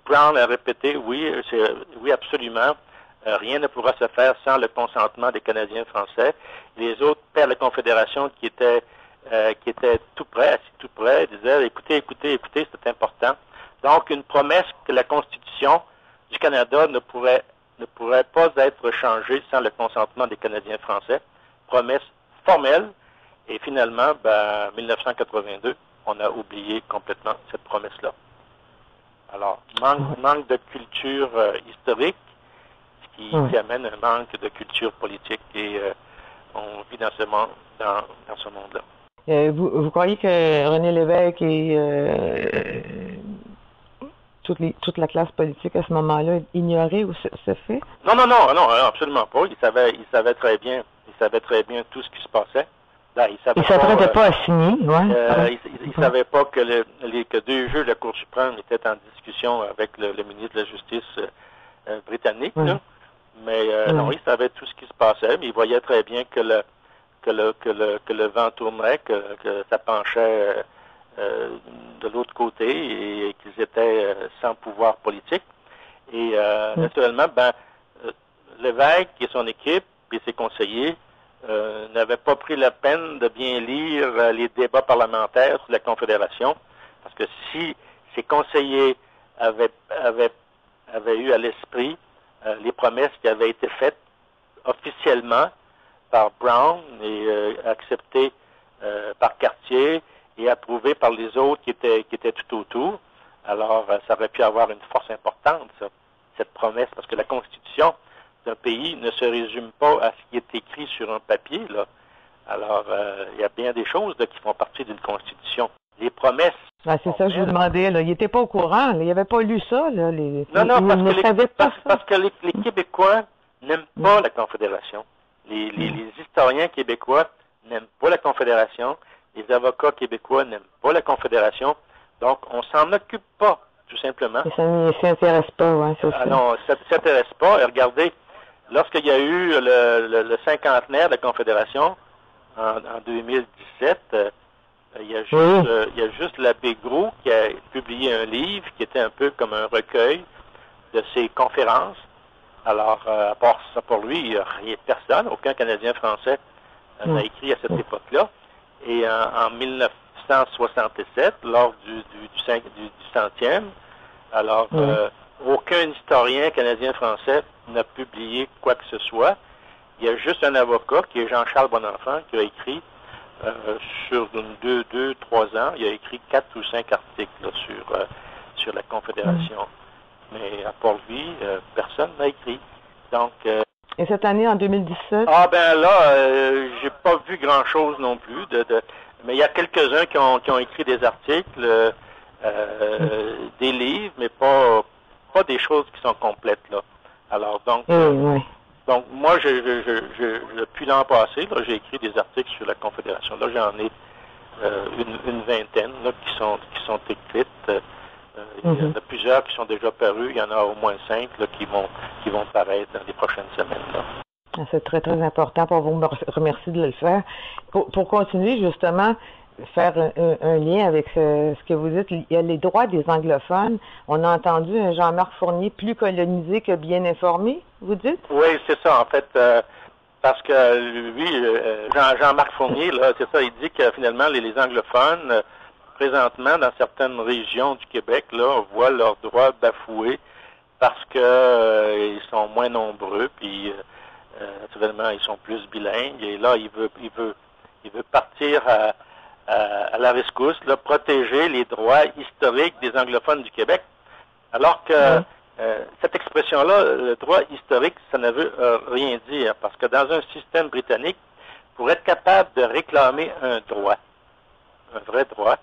Brown a répété, oui, absolument, rien ne pourra se faire sans le consentement des Canadiens français. Les autres pères de la Confédération qui étaient assis tout près, disaient, écoutez, c'est important. Donc, une promesse que la Constitution du Canada ne pourrait pas être changée sans le consentement des Canadiens français. Promesse formelle. Et finalement, en 1982, on a oublié complètement cette promesse-là. Alors, manque de culture historique, qui amène un manque de culture politique, et on vit dans ce monde-là. Vous croyez que René Lévesque et toute la classe politique à ce moment-là ignorait ce fait? Non, absolument pas. Il savait très bien tout ce qui se passait. Là, il s'apprêtait pas à signer, il savait pas que deux juges de la Cour suprême étaient en discussion avec le ministre de la Justice britannique, là. Mais non, il savait tout ce qui se passait, mais il voyait très bien que le vent tournerait, que ça penchait de l'autre côté et qu'ils étaient sans pouvoir politique. Et naturellement, Lévesque et son équipe et ses conseillers n'avaient pas pris la peine de bien lire les débats parlementaires sur la Confédération, parce que si ces conseillers avaient eu à l'esprit les promesses qui avaient été faites officiellement par Brown et acceptées par Cartier et approuvées par les autres qui étaient tout autour, alors ça aurait pu avoir une force importante, ça, cette promesse, parce que la Constitution d'un pays ne se résume pas à ce qui est écrit sur un papier, là. Alors, il y a bien des choses là, qui font partie d'une Constitution. Les promesses... Ah, c'est ça que je vous demandais, là. Il n'était pas au courant, là. Il n'avait pas lu ça, là. Parce que les Québécois n'aiment pas la Confédération. Les historiens québécois n'aiment pas la Confédération. Les avocats québécois n'aiment pas la Confédération. Donc, on s'en occupe pas, tout simplement. Ça ne s'intéresse pas, oui, c'est ça. Non, ça ne s'intéresse pas. Et regardez, lorsqu'il y a eu le cinquantenaire de la Confédération, en 2017, il y a juste l'abbé Gros qui a publié un livre qui était un peu comme un recueil de ses conférences. Alors, à part ça pour lui, il n'y a rien, personne, aucun Canadien français n'a écrit à cette époque-là. Et en 1967, lors du 100e, alors aucun historien canadien-français n'a publié quoi que ce soit. Il y a juste un avocat, qui est Jean-Charles Bonenfant, qui a écrit sur 2-3 ans, il a écrit 4 ou 5 articles là, sur la Confédération. Mais à part lui, personne n'a écrit. Donc, et cette année, en 2017? Ah ben là, j'ai pas vu grand-chose non plus. Mais il y a quelques-uns qui ont écrit des articles, des livres, mais pas des choses qui sont complètes là. Alors donc, donc moi, depuis l'an passé, là, j'ai écrit des articles sur la Confédération. Là, j'en ai une vingtaine là, qui sont écrites. Il y en a plusieurs qui sont déjà parus. Il y en a au moins 5 là, qui vont paraître dans les prochaines semaines. Là. C'est très, très important. Pour vous remercier de le faire. Pour continuer, justement, faire un lien avec ce que vous dites, il y a les droits des anglophones. On a entendu un Jean-Marc Fournier plus colonisé que bien informé, vous dites? Oui, c'est ça, en fait. Parce que lui, Jean-Marc Fournier, là, c'est ça, il dit que finalement, les anglophones, présentement, dans certaines régions du Québec, là, voient leurs droits bafoués parce que ils sont moins nombreux, puis naturellement, ils sont plus bilingues. Et là, il veut partir à la rescousse, là, protéger les droits historiques des anglophones du Québec. Alors que cette expression-là, le droit historique, ça ne veut rien dire, parce que dans un système britannique, pour être capable de réclamer un droit, un vrai droit,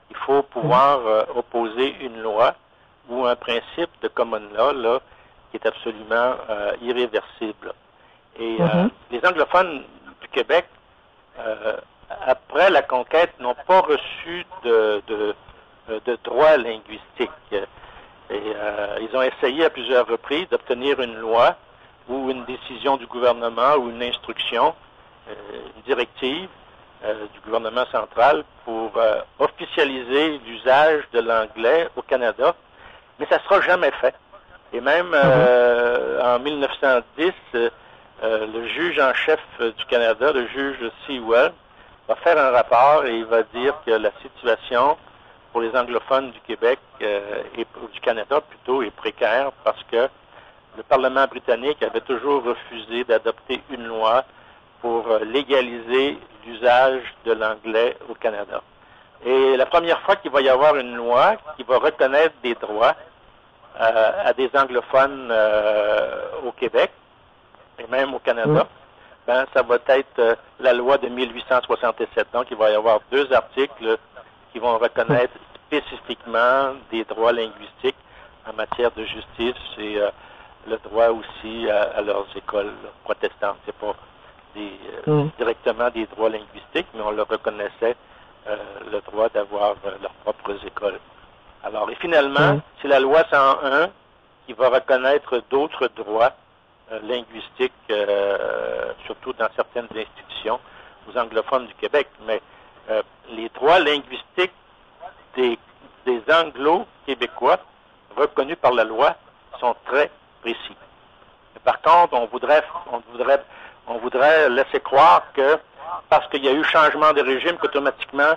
il faut pouvoir opposer une loi ou un principe de common law là, qui est absolument irréversible. Et les anglophones du Québec, après la conquête, n'ont pas reçu de droits linguistiques. Et ils ont essayé à plusieurs reprises d'obtenir une loi ou une décision du gouvernement ou une instruction, une directive du gouvernement central pour officialiser l'usage de l'anglais au Canada, mais ça ne sera jamais fait. Et même en 1910, le juge en chef du Canada, le juge Sewell, va faire un rapport et il va dire que la situation pour les anglophones du Québec et du Canada plutôt est précaire parce que le Parlement britannique avait toujours refusé d'adopter une loi pour légaliser l'usage de l'anglais au Canada. Et la première fois qu'il va y avoir une loi qui va reconnaître des droits à des anglophones au Québec et même au Canada, ben, ça va être la loi de 1867. Donc, il va y avoir 2 articles qui vont reconnaître spécifiquement des droits linguistiques en matière de justice et le droit aussi à leurs écoles protestantes. C'est pas directement des droits linguistiques, mais on leur reconnaissait le droit d'avoir leurs propres écoles. Alors, et finalement, c'est la loi 101 qui va reconnaître d'autres droits linguistiques, surtout dans certaines institutions, aux anglophones du Québec. Mais les droits linguistiques des anglo-québécois reconnus par la loi sont très précis. Mais par contre, on voudrait on voudrait laisser croire que parce qu'il y a eu changement de régime qu'automatiquement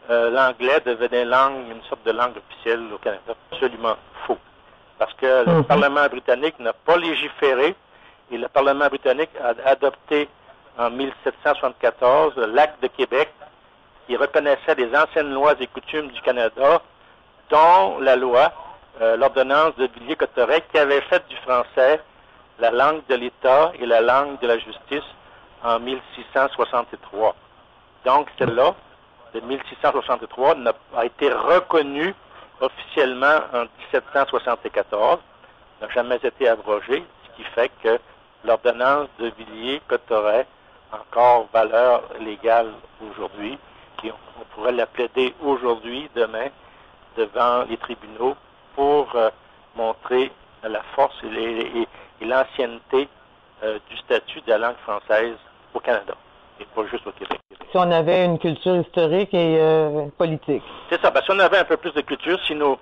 l'anglais devenait une sorte de langue officielle au Canada. Absolument faux. Parce que le Parlement britannique n'a pas légiféré et le Parlement britannique a adopté en 1774 l'Acte de Québec qui reconnaissait les anciennes lois et coutumes du Canada, dont la loi, l'ordonnance de Villiers-Cotterêts, qui avait fait du français la langue de l'État et la langue de la justice en 1663. Donc, celle-là, de 1663, a été reconnue officiellement en 1774, n'a jamais été abrogée, ce qui fait que l'ordonnance de Villiers-Cotterêts a encore valeur légale aujourd'hui, et on pourrait la plaider aujourd'hui, demain, devant les tribunaux pour montrer la force et l'ancienneté du statut de la langue française au Canada, et pas juste au Québec. Si on avait une culture historique et politique. C'est ça, parce que si on avait un peu plus de culture, si nos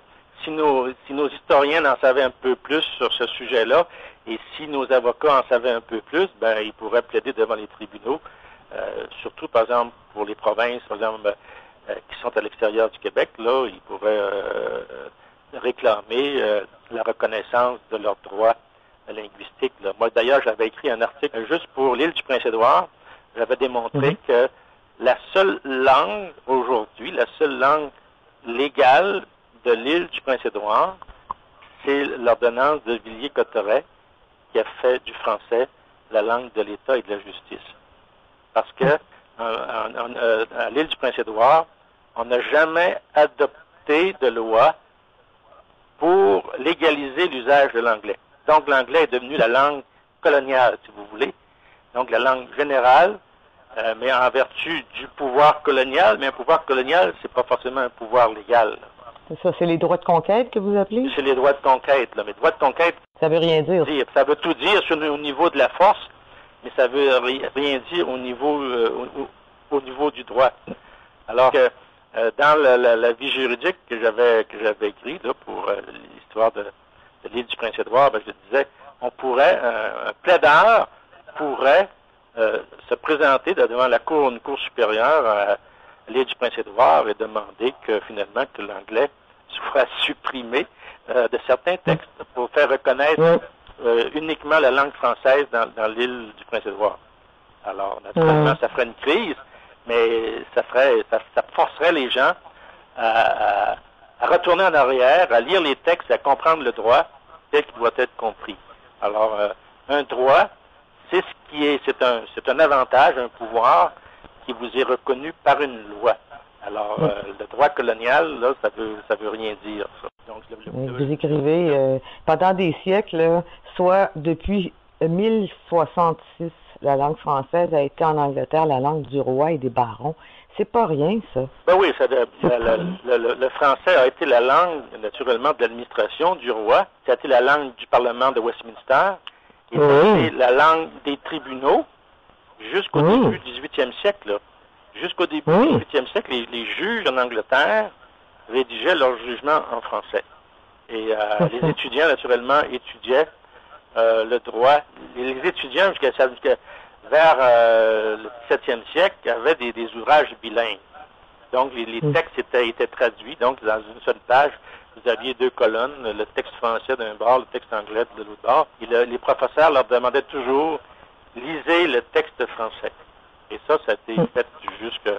historiens en savaient un peu plus sur ce sujet-là, et si nos avocats en savaient un peu plus, ben ils pourraient plaider devant les tribunaux, surtout par exemple pour les provinces, par exemple, qui sont à l'extérieur du Québec, là, ils pourraient réclamer la reconnaissance de leurs droits linguistiques. Là. Moi, d'ailleurs, j'avais écrit un article juste pour l'île du Prince-Édouard. J'avais démontré que la seule langue aujourd'hui, la seule langue légale de l'île du Prince-Édouard, c'est l'ordonnance de Villiers-Cotterêts qui a fait du français la langue de l'État et de la justice. Parce que à l'île du Prince-Édouard, on n'a jamais adopté de loi pour légaliser l'usage de l'anglais. Donc, l'anglais est devenu la langue coloniale, si vous voulez. Donc, la langue générale, mais en vertu du pouvoir colonial. Mais un pouvoir colonial, c'est pas forcément un pouvoir légal. C'est ça, c'est les droits de conquête que vous appelez? C'est les droits de conquête, là. Mais droits de conquête... Ça veut rien dire. Ça veut tout dire au niveau de la force, mais ça veut rien dire au niveau du droit. Alors que dans la vie juridique que j'avais écrit là, pour l'histoire de l'île du Prince-Édouard, ben, je disais, un plaideur pourrait se présenter devant une cour supérieure à l'île du Prince-Édouard et demander que finalement que l'anglais soit supprimé de certains textes pour faire reconnaître uniquement la langue française dans l'île du Prince-Édouard. Alors, naturellement, ça ferait une crise, mais ça forcerait les gens à retourner en arrière, à lire les textes, à comprendre le droit tel qu'il doit être compris. Alors, un droit, c'est un avantage, un pouvoir qui vous est reconnu par une loi. Alors, le droit colonial, là, ça veut rien dire, ça. Donc, vous écrivez, pendant des siècles, soit depuis 1066, la langue française a été en Angleterre la langue du roi et des barons. C'est pas rien, ça. Ben oui, le français a été la langue, naturellement, de l'administration du roi. Ça a été la langue du Parlement de Westminster. Et ça a été la langue des tribunaux jusqu'au début du 18e siècle. Là. Jusqu'au début du 18e siècle, les juges en Angleterre rédigeaient leurs jugements en français. Et les étudiants, naturellement, étudiaient le droit. Les étudiants, vers le 17e siècle, avaient des ouvrages bilingues. Donc, les textes étaient traduits. Donc, dans une seule page, vous aviez 2 colonnes, le texte français d'un bord, le texte anglais de l'autre bord. Et les professeurs leur demandaient toujours, lisez le texte français. Et ça a été fait jusque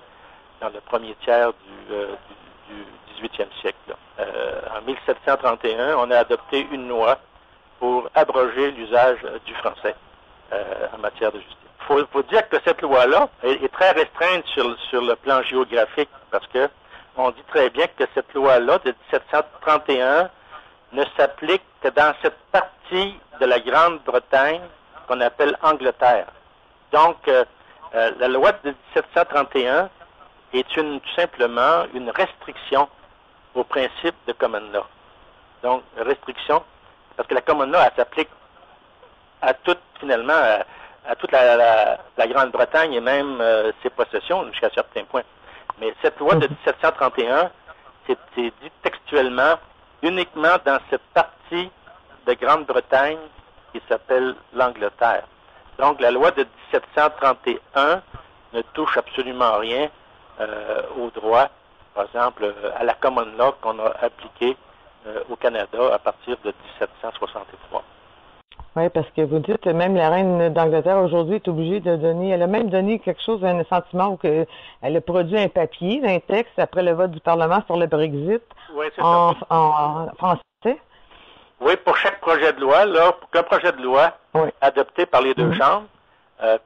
dans le premier tiers du 18e siècle. Là. En 1731, on a adopté une loi pour abroger l'usage du français en matière de justice. Il faut dire que cette loi-là est très restreinte sur le plan géographique parce que on dit très bien que cette loi-là de 1731 ne s'applique que dans cette partie de la Grande-Bretagne qu'on appelle Angleterre. Donc, la loi de 1731 est tout simplement une restriction au principe de common law. Donc, restriction, parce que la common law, elle s'applique à toute, finalement, à toute la Grande-Bretagne et même ses possessions jusqu'à certains points. Mais cette loi de 1731, c'est dit textuellement uniquement dans cette partie de Grande-Bretagne qui s'appelle l'Angleterre. Donc, la loi de 1731 ne touche absolument rien au droit, par exemple, à la common law qu'on a appliquée au Canada à partir de 1763. Oui, parce que vous dites, même la reine d'Angleterre aujourd'hui est obligée de donner, elle a même donné quelque chose, un sentiment où elle a produit un papier, un texte après le vote du Parlement sur le Brexit en français. Oui, pour chaque projet de loi, là, pour qu'un projet de loi adopté par les deux chambres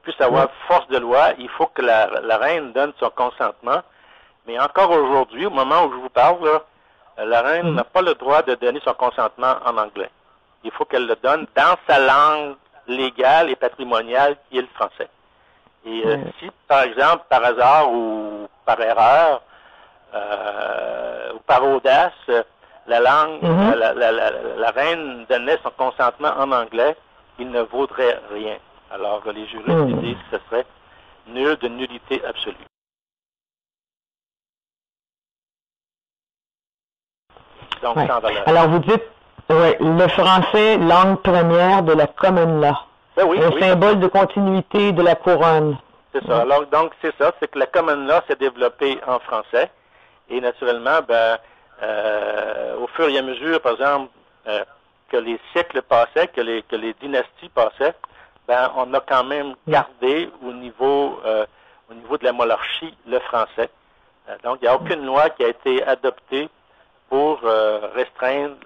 puisse avoir force de loi, il faut que la reine donne son consentement. Mais encore aujourd'hui, au moment où je vous parle, là, la reine n'a pas le droit de donner son consentement en anglais. Il faut qu'elle le donne dans sa langue légale et patrimoniale qui est le français. Et si, par exemple, par hasard ou par erreur ou par audace, la langue, la reine donnait son consentement en anglais, il ne vaudrait rien. Alors, les juristes disent que ce serait nul de nullité absolue. Donc, sans valeur. Alors, vous dites, le français, langue première de la common law. Ben un symbole de continuité de la couronne. C'est ça. Alors, donc, c'est ça. C'est que la common law s'est développée en français. Et naturellement, au fur et à mesure, par exemple, que les siècles passaient, que les dynasties passaient, on a quand même gardé au niveau de la monarchie le français. Donc, il n'y a aucune loi qui a été adoptée pour restreindre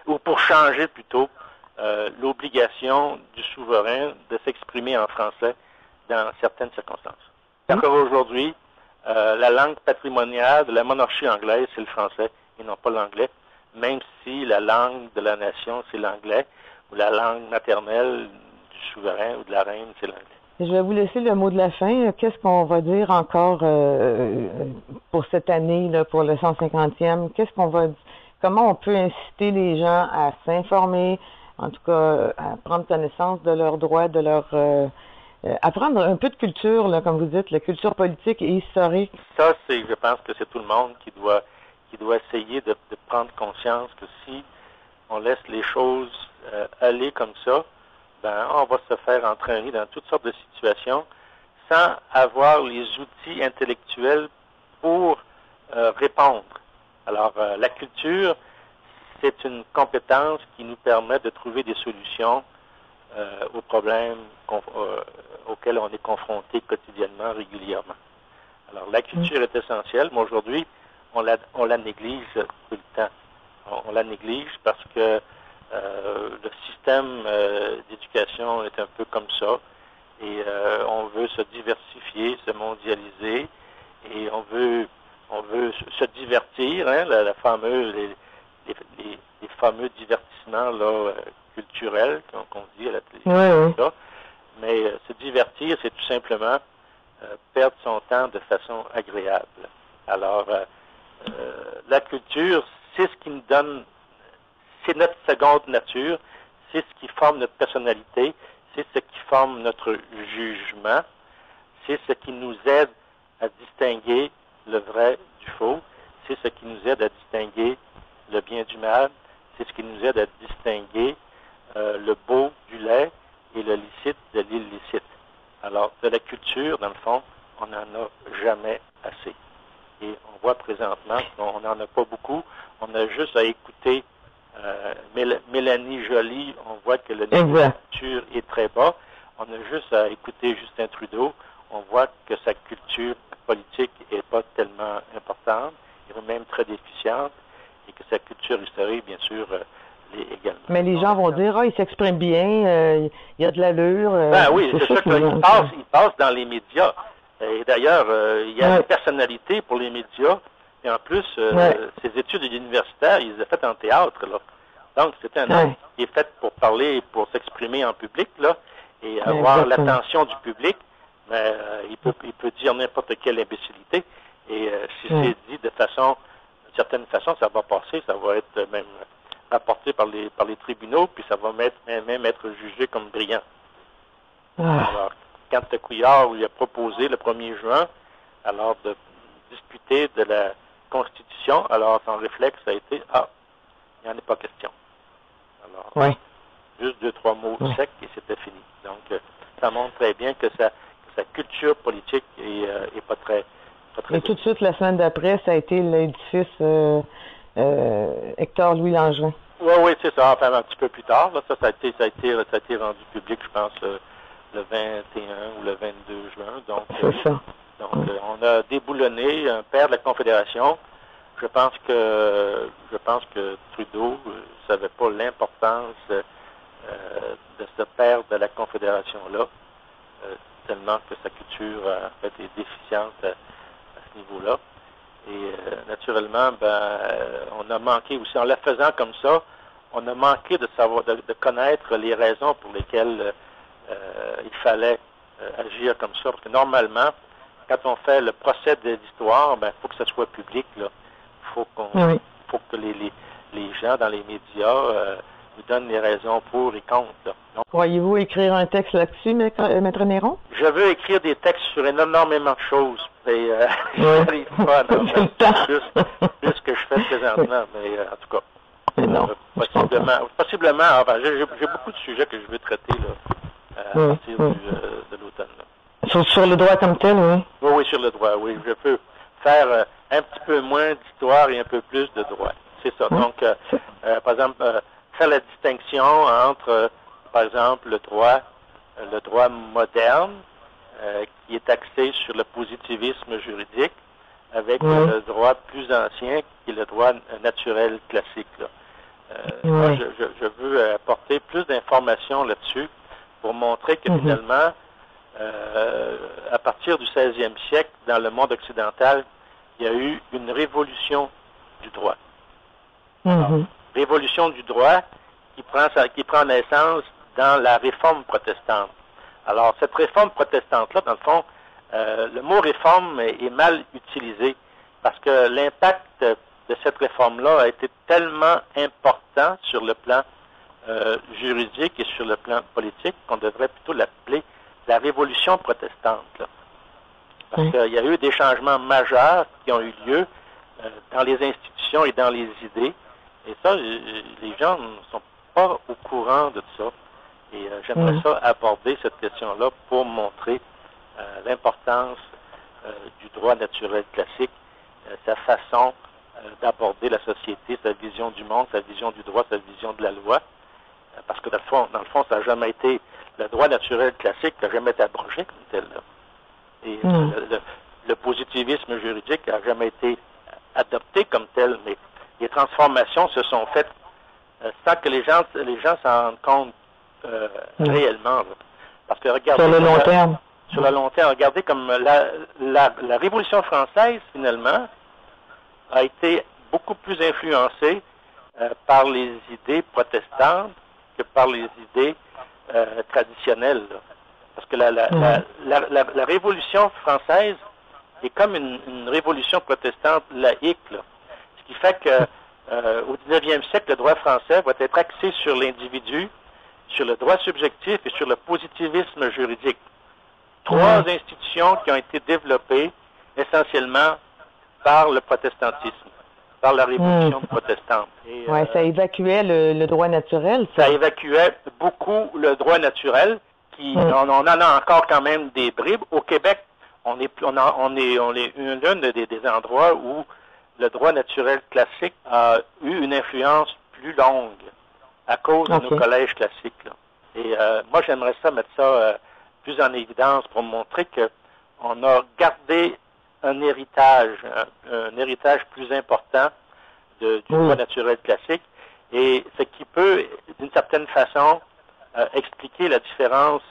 ou pour changer plutôt l'obligation du souverain de s'exprimer en français dans certaines circonstances. Encore aujourd'hui, la langue patrimoniale de la monarchie anglaise, c'est le français et non pas l'anglais, même si la langue de la nation, c'est l'anglais, ou la langue maternelle du souverain ou de la reine, c'est l'anglais. Je vais vous laisser le mot de la fin. Qu'est-ce qu'on va dire encore pour cette année, là, pour le 150e? Comment on peut inciter les gens à s'informer, en tout cas à prendre connaissance de leurs droits, de apprendre un peu de culture, là, comme vous dites, la culture politique et historique. Ça, je pense que c'est tout le monde qui doit essayer de prendre conscience que si on laisse les choses aller comme ça, on va se faire entraîner dans toutes sortes de situations sans avoir les outils intellectuels pour répondre. Alors, la culture, c'est une compétence qui nous permet de trouver des solutions aux problèmes auxquels on est confronté quotidiennement, régulièrement. Alors, la culture est essentielle, mais aujourd'hui, on la néglige tout le temps. On la néglige parce que le système d'éducation est un peu comme ça et on veut se diversifier, se mondialiser et on veut se divertir, hein, les fameux divertissements là, culturels qu'on dit à la télévision. Oui. Mais se divertir, c'est tout simplement perdre son temps de façon agréable. Alors, la culture, c'est ce qui nous donne, c'est notre seconde nature, c'est ce qui forme notre personnalité, c'est ce qui forme notre jugement, c'est ce qui nous aide à distinguer le vrai du faux, c'est ce qui nous aide à distinguer le bien du mal, c'est ce qui nous aide à distinguer le beau du laid et le licite de l'illicite. Alors, de la culture, dans le fond, on n'en a jamais assez. Et on voit présentement qu'on n'en a pas beaucoup. On a juste à écouter Mélanie Joly, on voit que le niveau de la culture est très bas. On a juste à écouter Justin Trudeau, on voit que sa culture politique n'est pas tellement importante, et même très déficiente, et que sa culture historique, bien sûr, l'est également. Mais les gens vont dire, il s'exprime bien, il y a de l'allure. Oui, c'est sûr qu'il passe dans les médias. Et d'ailleurs, il y a une personnalité pour les médias. Et en plus, ses études universitaires, il les a faites en théâtre, là. Donc, c'est un homme qui est fait pour parler, pour s'exprimer en public, là, et avoir l'attention du public. Mais il peut dire n'importe quelle imbécilité. Et si c'est dit d'une certaine façon, ça va passer, ça va être même rapporté par les tribunaux, puis ça va même être jugé comme brillant. Alors, quand Couillard lui a proposé le 1er juin, alors de discuter de la Constitution, alors son réflexe a été « Ah, il n'y en est pas question ». Alors, juste 2-3 mots secs et c'était fini. Donc, ça montre très bien que sa culture politique est pas très Et tout de suite, la semaine d'après, ça a été l'édifice Hector Louis Langevin. Oui, c'est ça. Enfin, un petit peu plus tard. Là, ça a été rendu public, je pense, le 21 ou le 22 juin. Donc, on a déboulonné un père de la Confédération. Je pense que Trudeau ne savait pas l'importance de ce père de la Confédération-là, tellement que sa culture en fait, est déficiente à ce niveau-là. Et naturellement, on a manqué aussi, en la faisant comme ça, on a manqué de savoir, de connaître les raisons pour lesquelles il fallait agir comme ça. Parce que normalement, quand on fait le procès de l'histoire, il faut que ce soit public. Il faut que les gens dans les médias nous donnent les raisons pour et contre. Donc, pourriez-vous écrire un texte là-dessus, Maître Néron? Je veux écrire des textes sur énormément de choses. Et j'arrive pas à en faire plus que je fais présentement, mais en tout cas, possiblement, enfin, j'ai beaucoup de sujets que je veux traiter là, à partir de l'automne. Sur le droit comme tel, oui? Oui, sur le droit, oui. Je peux faire un petit peu moins d'histoire et un peu plus de droit. C'est ça. Donc, par exemple, faire la distinction entre, par exemple, le droit moderne, qui est axé sur le positivisme juridique, avec le droit plus ancien, qui est le droit naturel classique. Là. Moi, je veux apporter plus d'informations là-dessus pour montrer que finalement, à partir du 16e siècle, dans le monde occidental, il y a eu une révolution du droit. Alors, révolution du droit qui prend naissance dans la réforme protestante. Alors, cette réforme protestante-là, dans le fond, le mot réforme est mal utilisé parce que l'impact de cette réforme-là a été tellement important sur le plan juridique et sur le plan politique qu'on devrait plutôt l'appeler la révolution protestante. Là. Parce qu'il y a eu des changements majeurs qui ont eu lieu dans les institutions et dans les idées. Et ça, les gens ne sont pas au courant de ça. Et j'aimerais ça aborder cette question-là pour montrer l'importance du droit naturel classique, sa façon d'aborder la société, sa vision du monde, sa vision du droit, sa vision de la loi. Parce que dans le fond, ça n'a jamais été le droit naturel classique n'a jamais été abrogé comme tel. Là. Et le positivisme juridique n'a jamais été adopté comme tel, mais les transformations se sont faites sans que les gens s'en rendent compte réellement. Là. Parce que regardez, sur le long terme. Sur le long terme, regardez comme la Révolution française, finalement, a été beaucoup plus influencée par les idées protestantes que par les idées traditionnelles. Là. Parce que la Révolution française est comme une révolution protestante laïque. Là. Ce qui fait que au 19e siècle, le droit français va être axé sur l'individu, sur le droit subjectif et sur le positivisme juridique. Trois institutions qui ont été développées essentiellement par le protestantisme, par la révolution protestante. Oui, ça évacuait le droit naturel. Ça évacuait beaucoup le droit naturel. On en a encore quand même des bribes. Au Québec, on est l'un des endroits où le droit naturel classique a eu une influence plus longue à cause de nos collèges classiques. Là. Et moi, j'aimerais ça mettre ça plus en évidence pour montrer que on a gardé un héritage plus important du droit naturel classique, et ce qui peut, d'une certaine façon, expliquer la différence,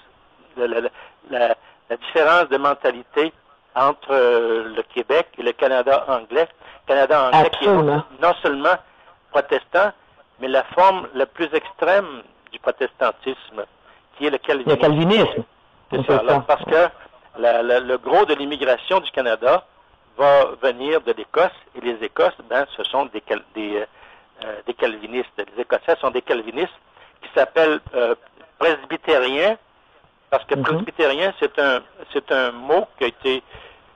la différence de mentalité entre le Québec et le Canada anglais. Canada anglais qui est non seulement protestant, mais la forme la plus extrême du protestantisme, qui est le calvinisme. Le calvinisme. C'est ça. Alors, parce que le gros de l'immigration du Canada va venir de l'Écosse, et les Écosses, ce sont des calvinistes. Les Écossais sont des calvinistes qui s'appellent presbytériens, parce que presbytérien, c'est un mot qui a été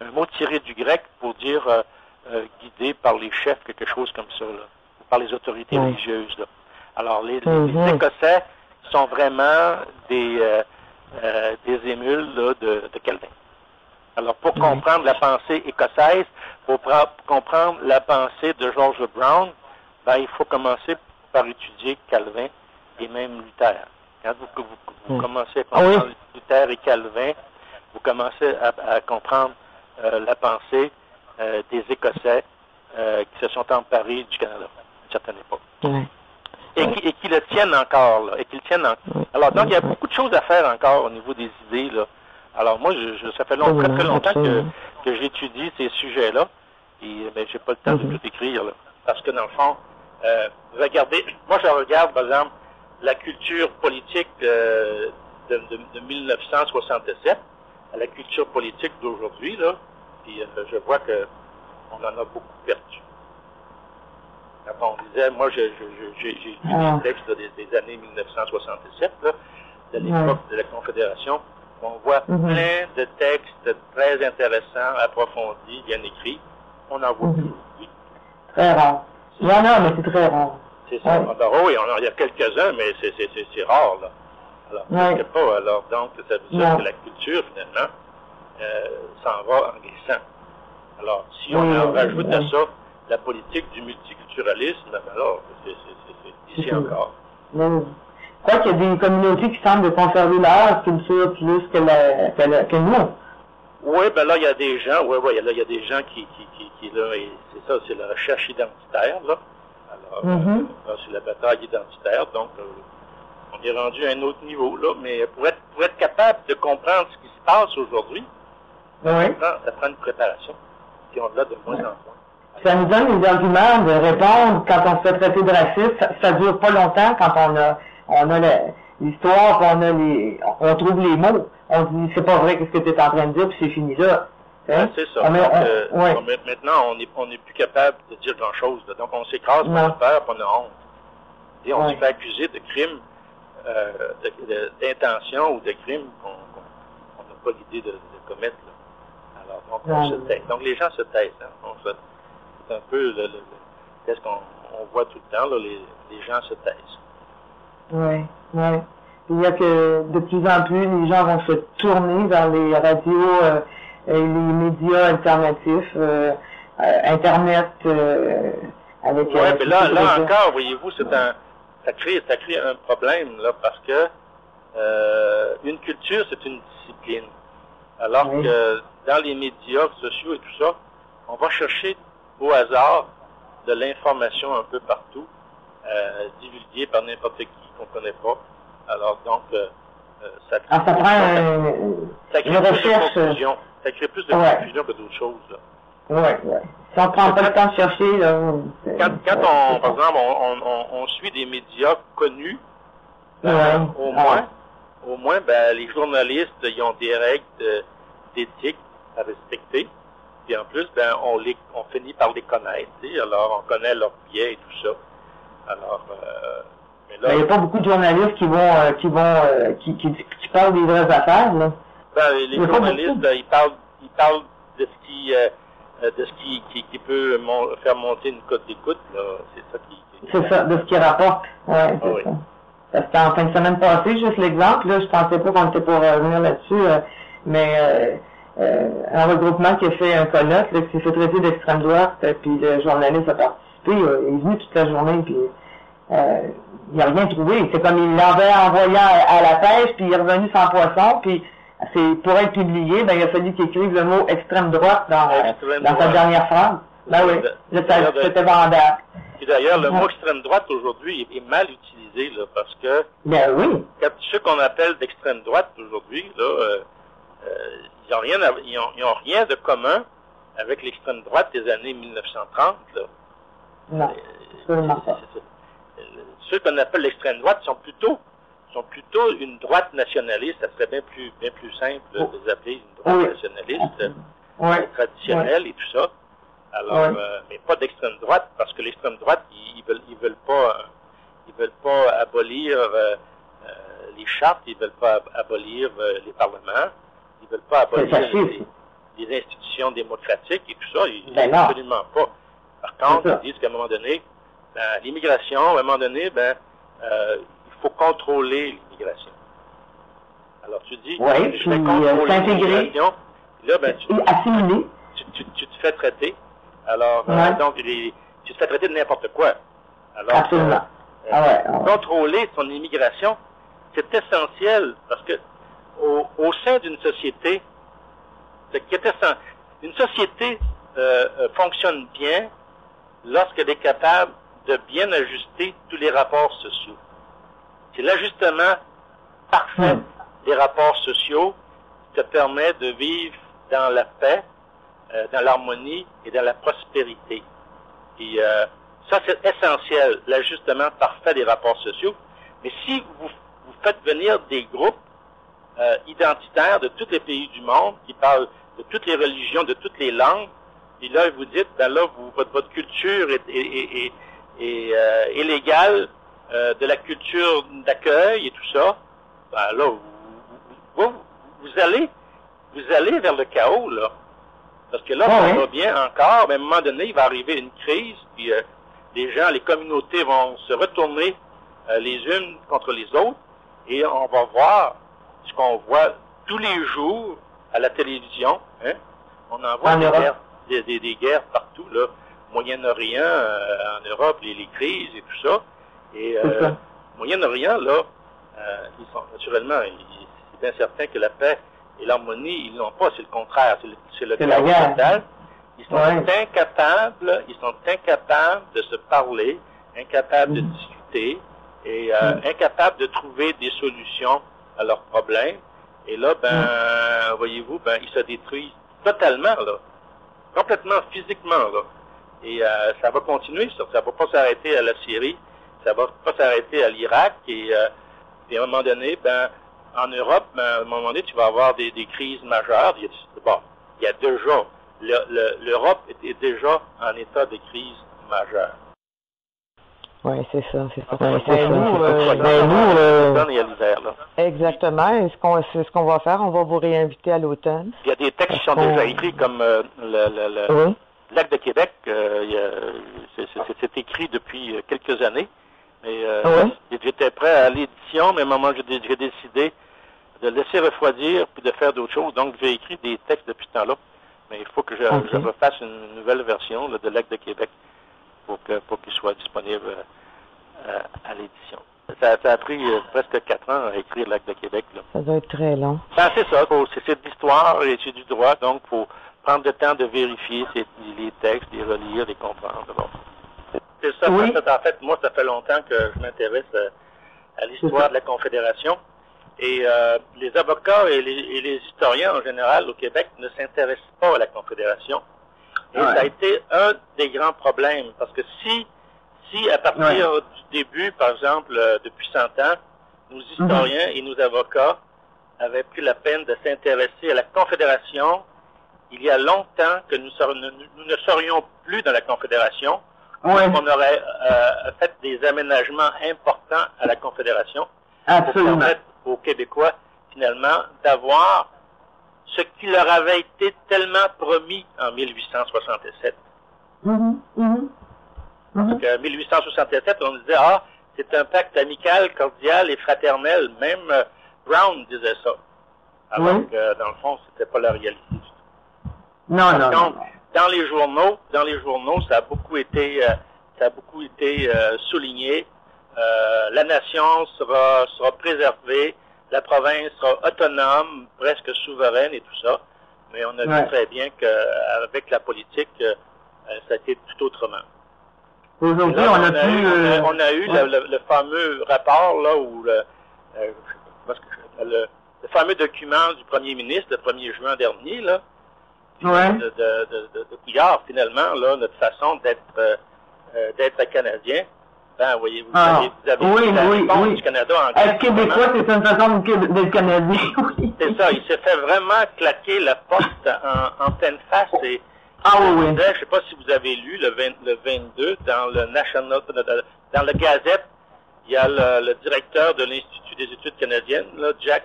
un mot tiré du grec pour dire guidé par les chefs, quelque chose comme ça, là, ou par les autorités religieuses. Là. Alors, les Écossais sont vraiment des des émules là, de Calvin. Alors, pour comprendre la pensée écossaise, pour comprendre la pensée de George Brown, ben, il faut commencer par étudier Calvin et même Luther. Quand vous commencez à comprendre Luther et Calvin, vous commencez à comprendre la pensée des Écossais qui se sont emparés du Canada à une certaine époque. Et qui le tiennent encore, là, et qui le tiennent encore. Alors, donc, il y a beaucoup de choses à faire encore au niveau des idées, là. Alors, moi, ça fait très, très longtemps que j'étudie ces sujets-là, et ben, j'ai pas le temps de tout écrire, là. Parce que, dans le fond, regardez, moi, je regarde, par exemple, la culture politique de 1967 à la culture politique d'aujourd'hui, là, puis je vois que on en a beaucoup perdu. Quand on disait, moi, j'ai lu des textes des années 1967, là, de l'époque de la Confédération, on voit plein de textes très intéressants, approfondis, bien écrits. On en voit plus aujourd'hui. Très rare. Il y en a, mais c'est très rare. C'est ça. Alors, oui, il y a quelques-uns, mais c'est rare, là. Alors, je sais pas. Alors, donc, ça veut dire que la culture, finalement, s'en va en glissant. Alors, si on rajoute à ça la politique du multiculturalisme, alors, c'est ici encore. Je crois qu'il y a des communautés qui semblent conserver leur culture plus que nous. Oui, ben là, il y a des gens, là, il y a des gens qui là, et c'est ça, c'est la recherche identitaire, là. Alors, là, c'est la bataille identitaire, donc, on est rendu à un autre niveau, là, mais pour être capable de comprendre ce qui se passe aujourd'hui, ça prend une préparation, puis on l'a de moins en moins. Ça nous donne des arguments de répondre quand on se fait traiter de raciste. Ça dure pas longtemps quand on a l'histoire, on trouve les mots. On dit c'est pas vrai qu'est-ce que tu es en train de dire, puis c'est fini là. Hein? C'est ça. Maintenant, on n'est plus capable de dire grand-chose. Donc, on s'écrase pour le faire, puis on a honte. Et on se fait accuser de crimes, d'intention ou de crimes qu'on n'a pas l'idée de commettre. Là. Alors, donc, on se tait. Donc, les gens se taisent. Hein. C'est un peu qu'est-ce qu'on voit tout le temps, là, les gens se taisent. Oui. Il y a que de plus en plus, les gens vont se tourner vers les radios et les médias alternatifs, Internet, avec... Oui, mais là encore, voyez-vous, ça crée un problème, là, parce que une culture, c'est une discipline. Alors que dans les médias sociaux et tout ça, on va chercher au hasard de l'information un peu partout, divulguée par n'importe qui qu'on ne connaît pas. Alors donc, ça crée plus de confusion. Ça crée plus de confusion que d'autres choses. Oui. Si on prend pas le temps de chercher, là... Quand par exemple, on suit des médias connus, au moins, ben, les journalistes, ils ont des règles d'éthique à respecter. Puis en plus, ben, on finit par les connaître. Alors, on connaît leurs biais et tout ça. Alors, mais là, il n'y a pas beaucoup de journalistes qui parlent des vraies affaires, là. Ben, les journalistes, ils parlent de ce qui peut faire monter une cote d'écoute, là. C'est ça c'est ça, de ce qu'ils rapportent. Ouais, c'est ça. Parce qu'en fin de semaine passée, juste l'exemple, là, je pensais pas qu'on était pour revenir là-dessus, mais un regroupement qui a fait un colloque, là, qui s'est fait traiter d'extrême droite, puis le journaliste a participé, il est venu toute la journée, puis il n'a rien trouvé. C'est comme il l'avait envoyé à la pêche, puis il est revenu sans poisson, puis pour être publié, ben il a fallu qu'il écrive le mot extrême droite dans sa dernière phrase. Ben oui, c'était vendable. Et d'ailleurs, le mot extrême droite aujourd'hui est mal utilisé, là, parce que ce qu'on appelle d'extrême droite aujourd'hui, là, ils n'ont rien de commun avec l'extrême droite des années 1930. Là. Non, absolument pas. Ceux qu'on appelle l'extrême droite sont plutôt une droite nationaliste. Ça serait bien plus simple de les appeler une droite nationaliste traditionnelle et tout ça. Alors, mais pas d'extrême droite, parce que l'extrême droite, ils veulent pas abolir les chartes, ils veulent pas abolir les parlements, ils veulent pas abolir les institutions démocratiques et tout ça, absolument pas. Par contre, ils disent qu'à un moment donné, l'immigration, à un moment donné, il faut contrôler l'immigration. Alors, tu dis, ouais, je vais contrôler l'immigration. Là, ben, assimiler. Tu te fais traiter. Alors, donc, tu te fais traiter de n'importe quoi. Alors, absolument. Contrôler son immigration, c'est essentiel parce que au sein d'une société, une société fonctionne bien lorsqu'elle est capable de bien ajuster tous les rapports sociaux. C'est l'ajustement parfait des rapports sociaux qui te permet de vivre dans la paix, dans l'harmonie et dans la prospérité. Et ça, c'est essentiel, l'ajustement parfait des rapports sociaux. Mais si vous faites venir des groupes identitaires de tous les pays du monde, qui parlent de toutes les religions, de toutes les langues, et là, vous dites, ben là, votre culture est illégale, de la culture d'accueil et tout ça, ben là, vous allez vers le chaos, là. Parce que là, ça va bien encore, mais à un moment donné, il va arriver une crise, puis les communautés vont se retourner les unes contre les autres, et on va voir ce qu'on voit tous les jours à la télévision. Hein? On en voit des guerres partout, là, Moyen-Orient, en Europe, les crises et tout ça. Et Moyen-Orient, là, ils sont naturellement, c'est bien certain que la paix et l'harmonie, ils l'ont pas, c'est le contraire, c'est le chaos total. Ils sont incapables de se parler, incapables de discuter et incapables de trouver des solutions à leurs problèmes. Et là, voyez-vous, ils se détruisent totalement, là, complètement, physiquement, là. Et ça va continuer, ça va pas s'arrêter à la Syrie, ça va pas s'arrêter à l'Irak, et à un moment donné, en Europe, à un moment donné, tu vas avoir des crises majeures. Il y a déjà, l'Europe est déjà en état de crise majeure. Oui, c'est ça. Exactement. Et ce qu'on va faire, on va vous réinviter à l'automne. Il y a des textes qui sont déjà écrits, comme le Lac de Québec. C'est écrit depuis quelques années. Mais j'étais prêt à l'édition, mais à un moment, j'ai décidé de laisser refroidir puis de faire d'autres choses. Donc, j'ai écrit des textes depuis ce temps-là. Mais il faut que je refasse une nouvelle version de Lac de Québec pour qu'il soit disponible à l'édition. Ça a pris presque 4 ans à écrire Lac de Québec. Là. Ça doit être très long. C'est ça. C'est de l'histoire et c'est du droit. Donc, il faut prendre le temps de vérifier les textes, les relire, les comprendre. Bon. C'est ça. En fait, moi, ça fait longtemps que je m'intéresse à l'histoire de la Confédération. Et les avocats et les historiens en général au Québec ne s'intéressent pas à la Confédération. Et ça a été un des grands problèmes. Parce que si à partir du début, par exemple, depuis 100 ans, nos historiens et nos avocats avaient pris la peine de s'intéresser à la Confédération, il y a longtemps que nous ne serions plus dans la Confédération. On aurait fait des aménagements importants à la Confédération pour permettre aux Québécois, finalement, d'avoir ce qui leur avait été tellement promis en 1867. Parce qu'en 1867, on disait, c'est un pacte amical, cordial et fraternel. Même Brown disait ça. Alors que, dans le fond, c'était pas la réalité du tout. Non. Dans les journaux, ça a beaucoup été souligné. La nation sera préservée, la province sera autonome, presque souveraine et tout ça. Mais on a vu très bien qu'avec la politique, ça a été tout autrement. Aujourd'hui, on a eu le fameux rapport là où le fameux document du premier ministre le 1er juin dernier là, de Couillard, finalement là, notre façon d'être Canadien. Voyez-vous, vous avez la réponse du Canada en être Québécois, c'est une façon d'être Canadien. C'est ça, il s'est fait vraiment claquer la porte en pleine face et je ne sais pas si vous avez lu le 22 dans le Gazette, il y a le directeur de l'Institut des études canadiennes, là, Jack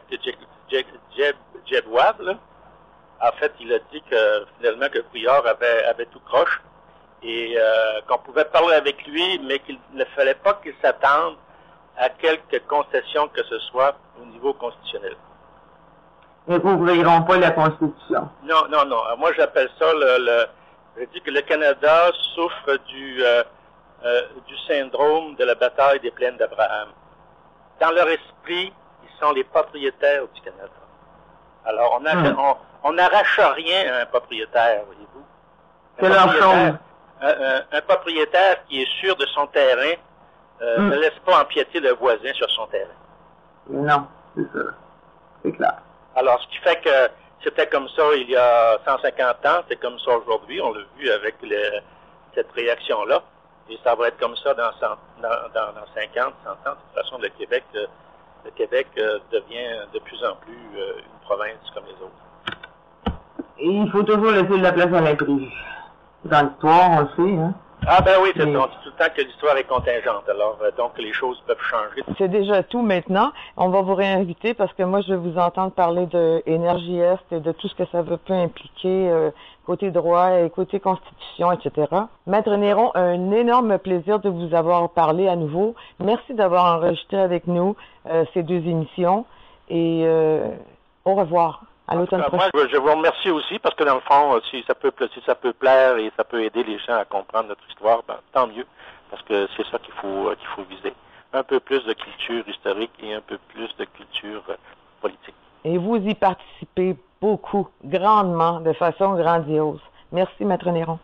Jebwab, là. En fait, il a dit que finalement que Couillard avait tout croche et qu'on pouvait parler avec lui, mais qu'il ne fallait pas qu'il s'attende à quelque concession que ce soit au niveau constitutionnel. Ils n'ouvriront pas la Constitution. Non. Moi, j'appelle ça je dis que le Canada souffre du syndrome de la bataille des plaines d'Abraham. Dans leur esprit, ils sont les propriétaires du Canada. Alors, on n'arrache rien à un propriétaire, voyez-vous. C'est leur chose. Un propriétaire qui est sûr de son terrain ne laisse pas empiéter le voisin sur son terrain. Non, c'est ça. C'est clair. Alors, ce qui fait que c'était comme ça il y a 150 ans, c'est comme ça aujourd'hui. On l'a vu avec cette réaction-là. Et ça va être comme ça dans 50, 100 ans. De toute façon, le Québec devient de plus en plus une province comme les autres. Et il faut toujours laisser de la place à l'imprévu. Dans l'histoire, on le sait, hein? Ah ben oui, on dit tout le temps que l'histoire est contingente, alors donc les choses peuvent changer. C'est déjà tout maintenant. On va vous réinviter parce que moi, je vais vous entendre parler de Énergie Est et de tout ce que ça peut impliquer côté droit et côté constitution, etc. Maître Néron, un énorme plaisir de vous avoir parlé à nouveau. Merci d'avoir enregistré avec nous ces 2 émissions et au revoir. À l'automne prochain. Moi, je vous remercie aussi parce que dans le fond, si ça peut plaire et ça peut aider les gens à comprendre notre histoire, ben, tant mieux, parce que c'est ça qu'il faut viser. Un peu plus de culture historique et un peu plus de culture politique. Et vous y participez beaucoup, grandement, de façon grandiose. Merci, Maître Néron.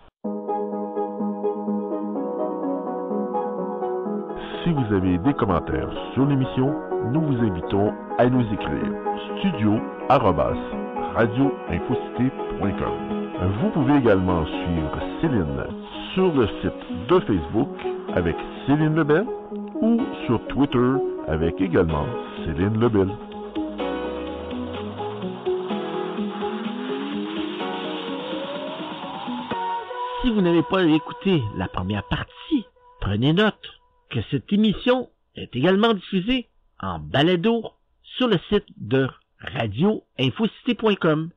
Si vous avez des commentaires sur l'émission, nous vous invitons à nous écrire studio@radioinfocité.com. Vous pouvez également suivre Céline sur le site de Facebook avec Céline Lebel ou sur Twitter avec également Céline Lebel. Si vous n'avez pas écouté la première partie, prenez note que cette émission est également diffusée en balado sur le site de radioinfocité.com.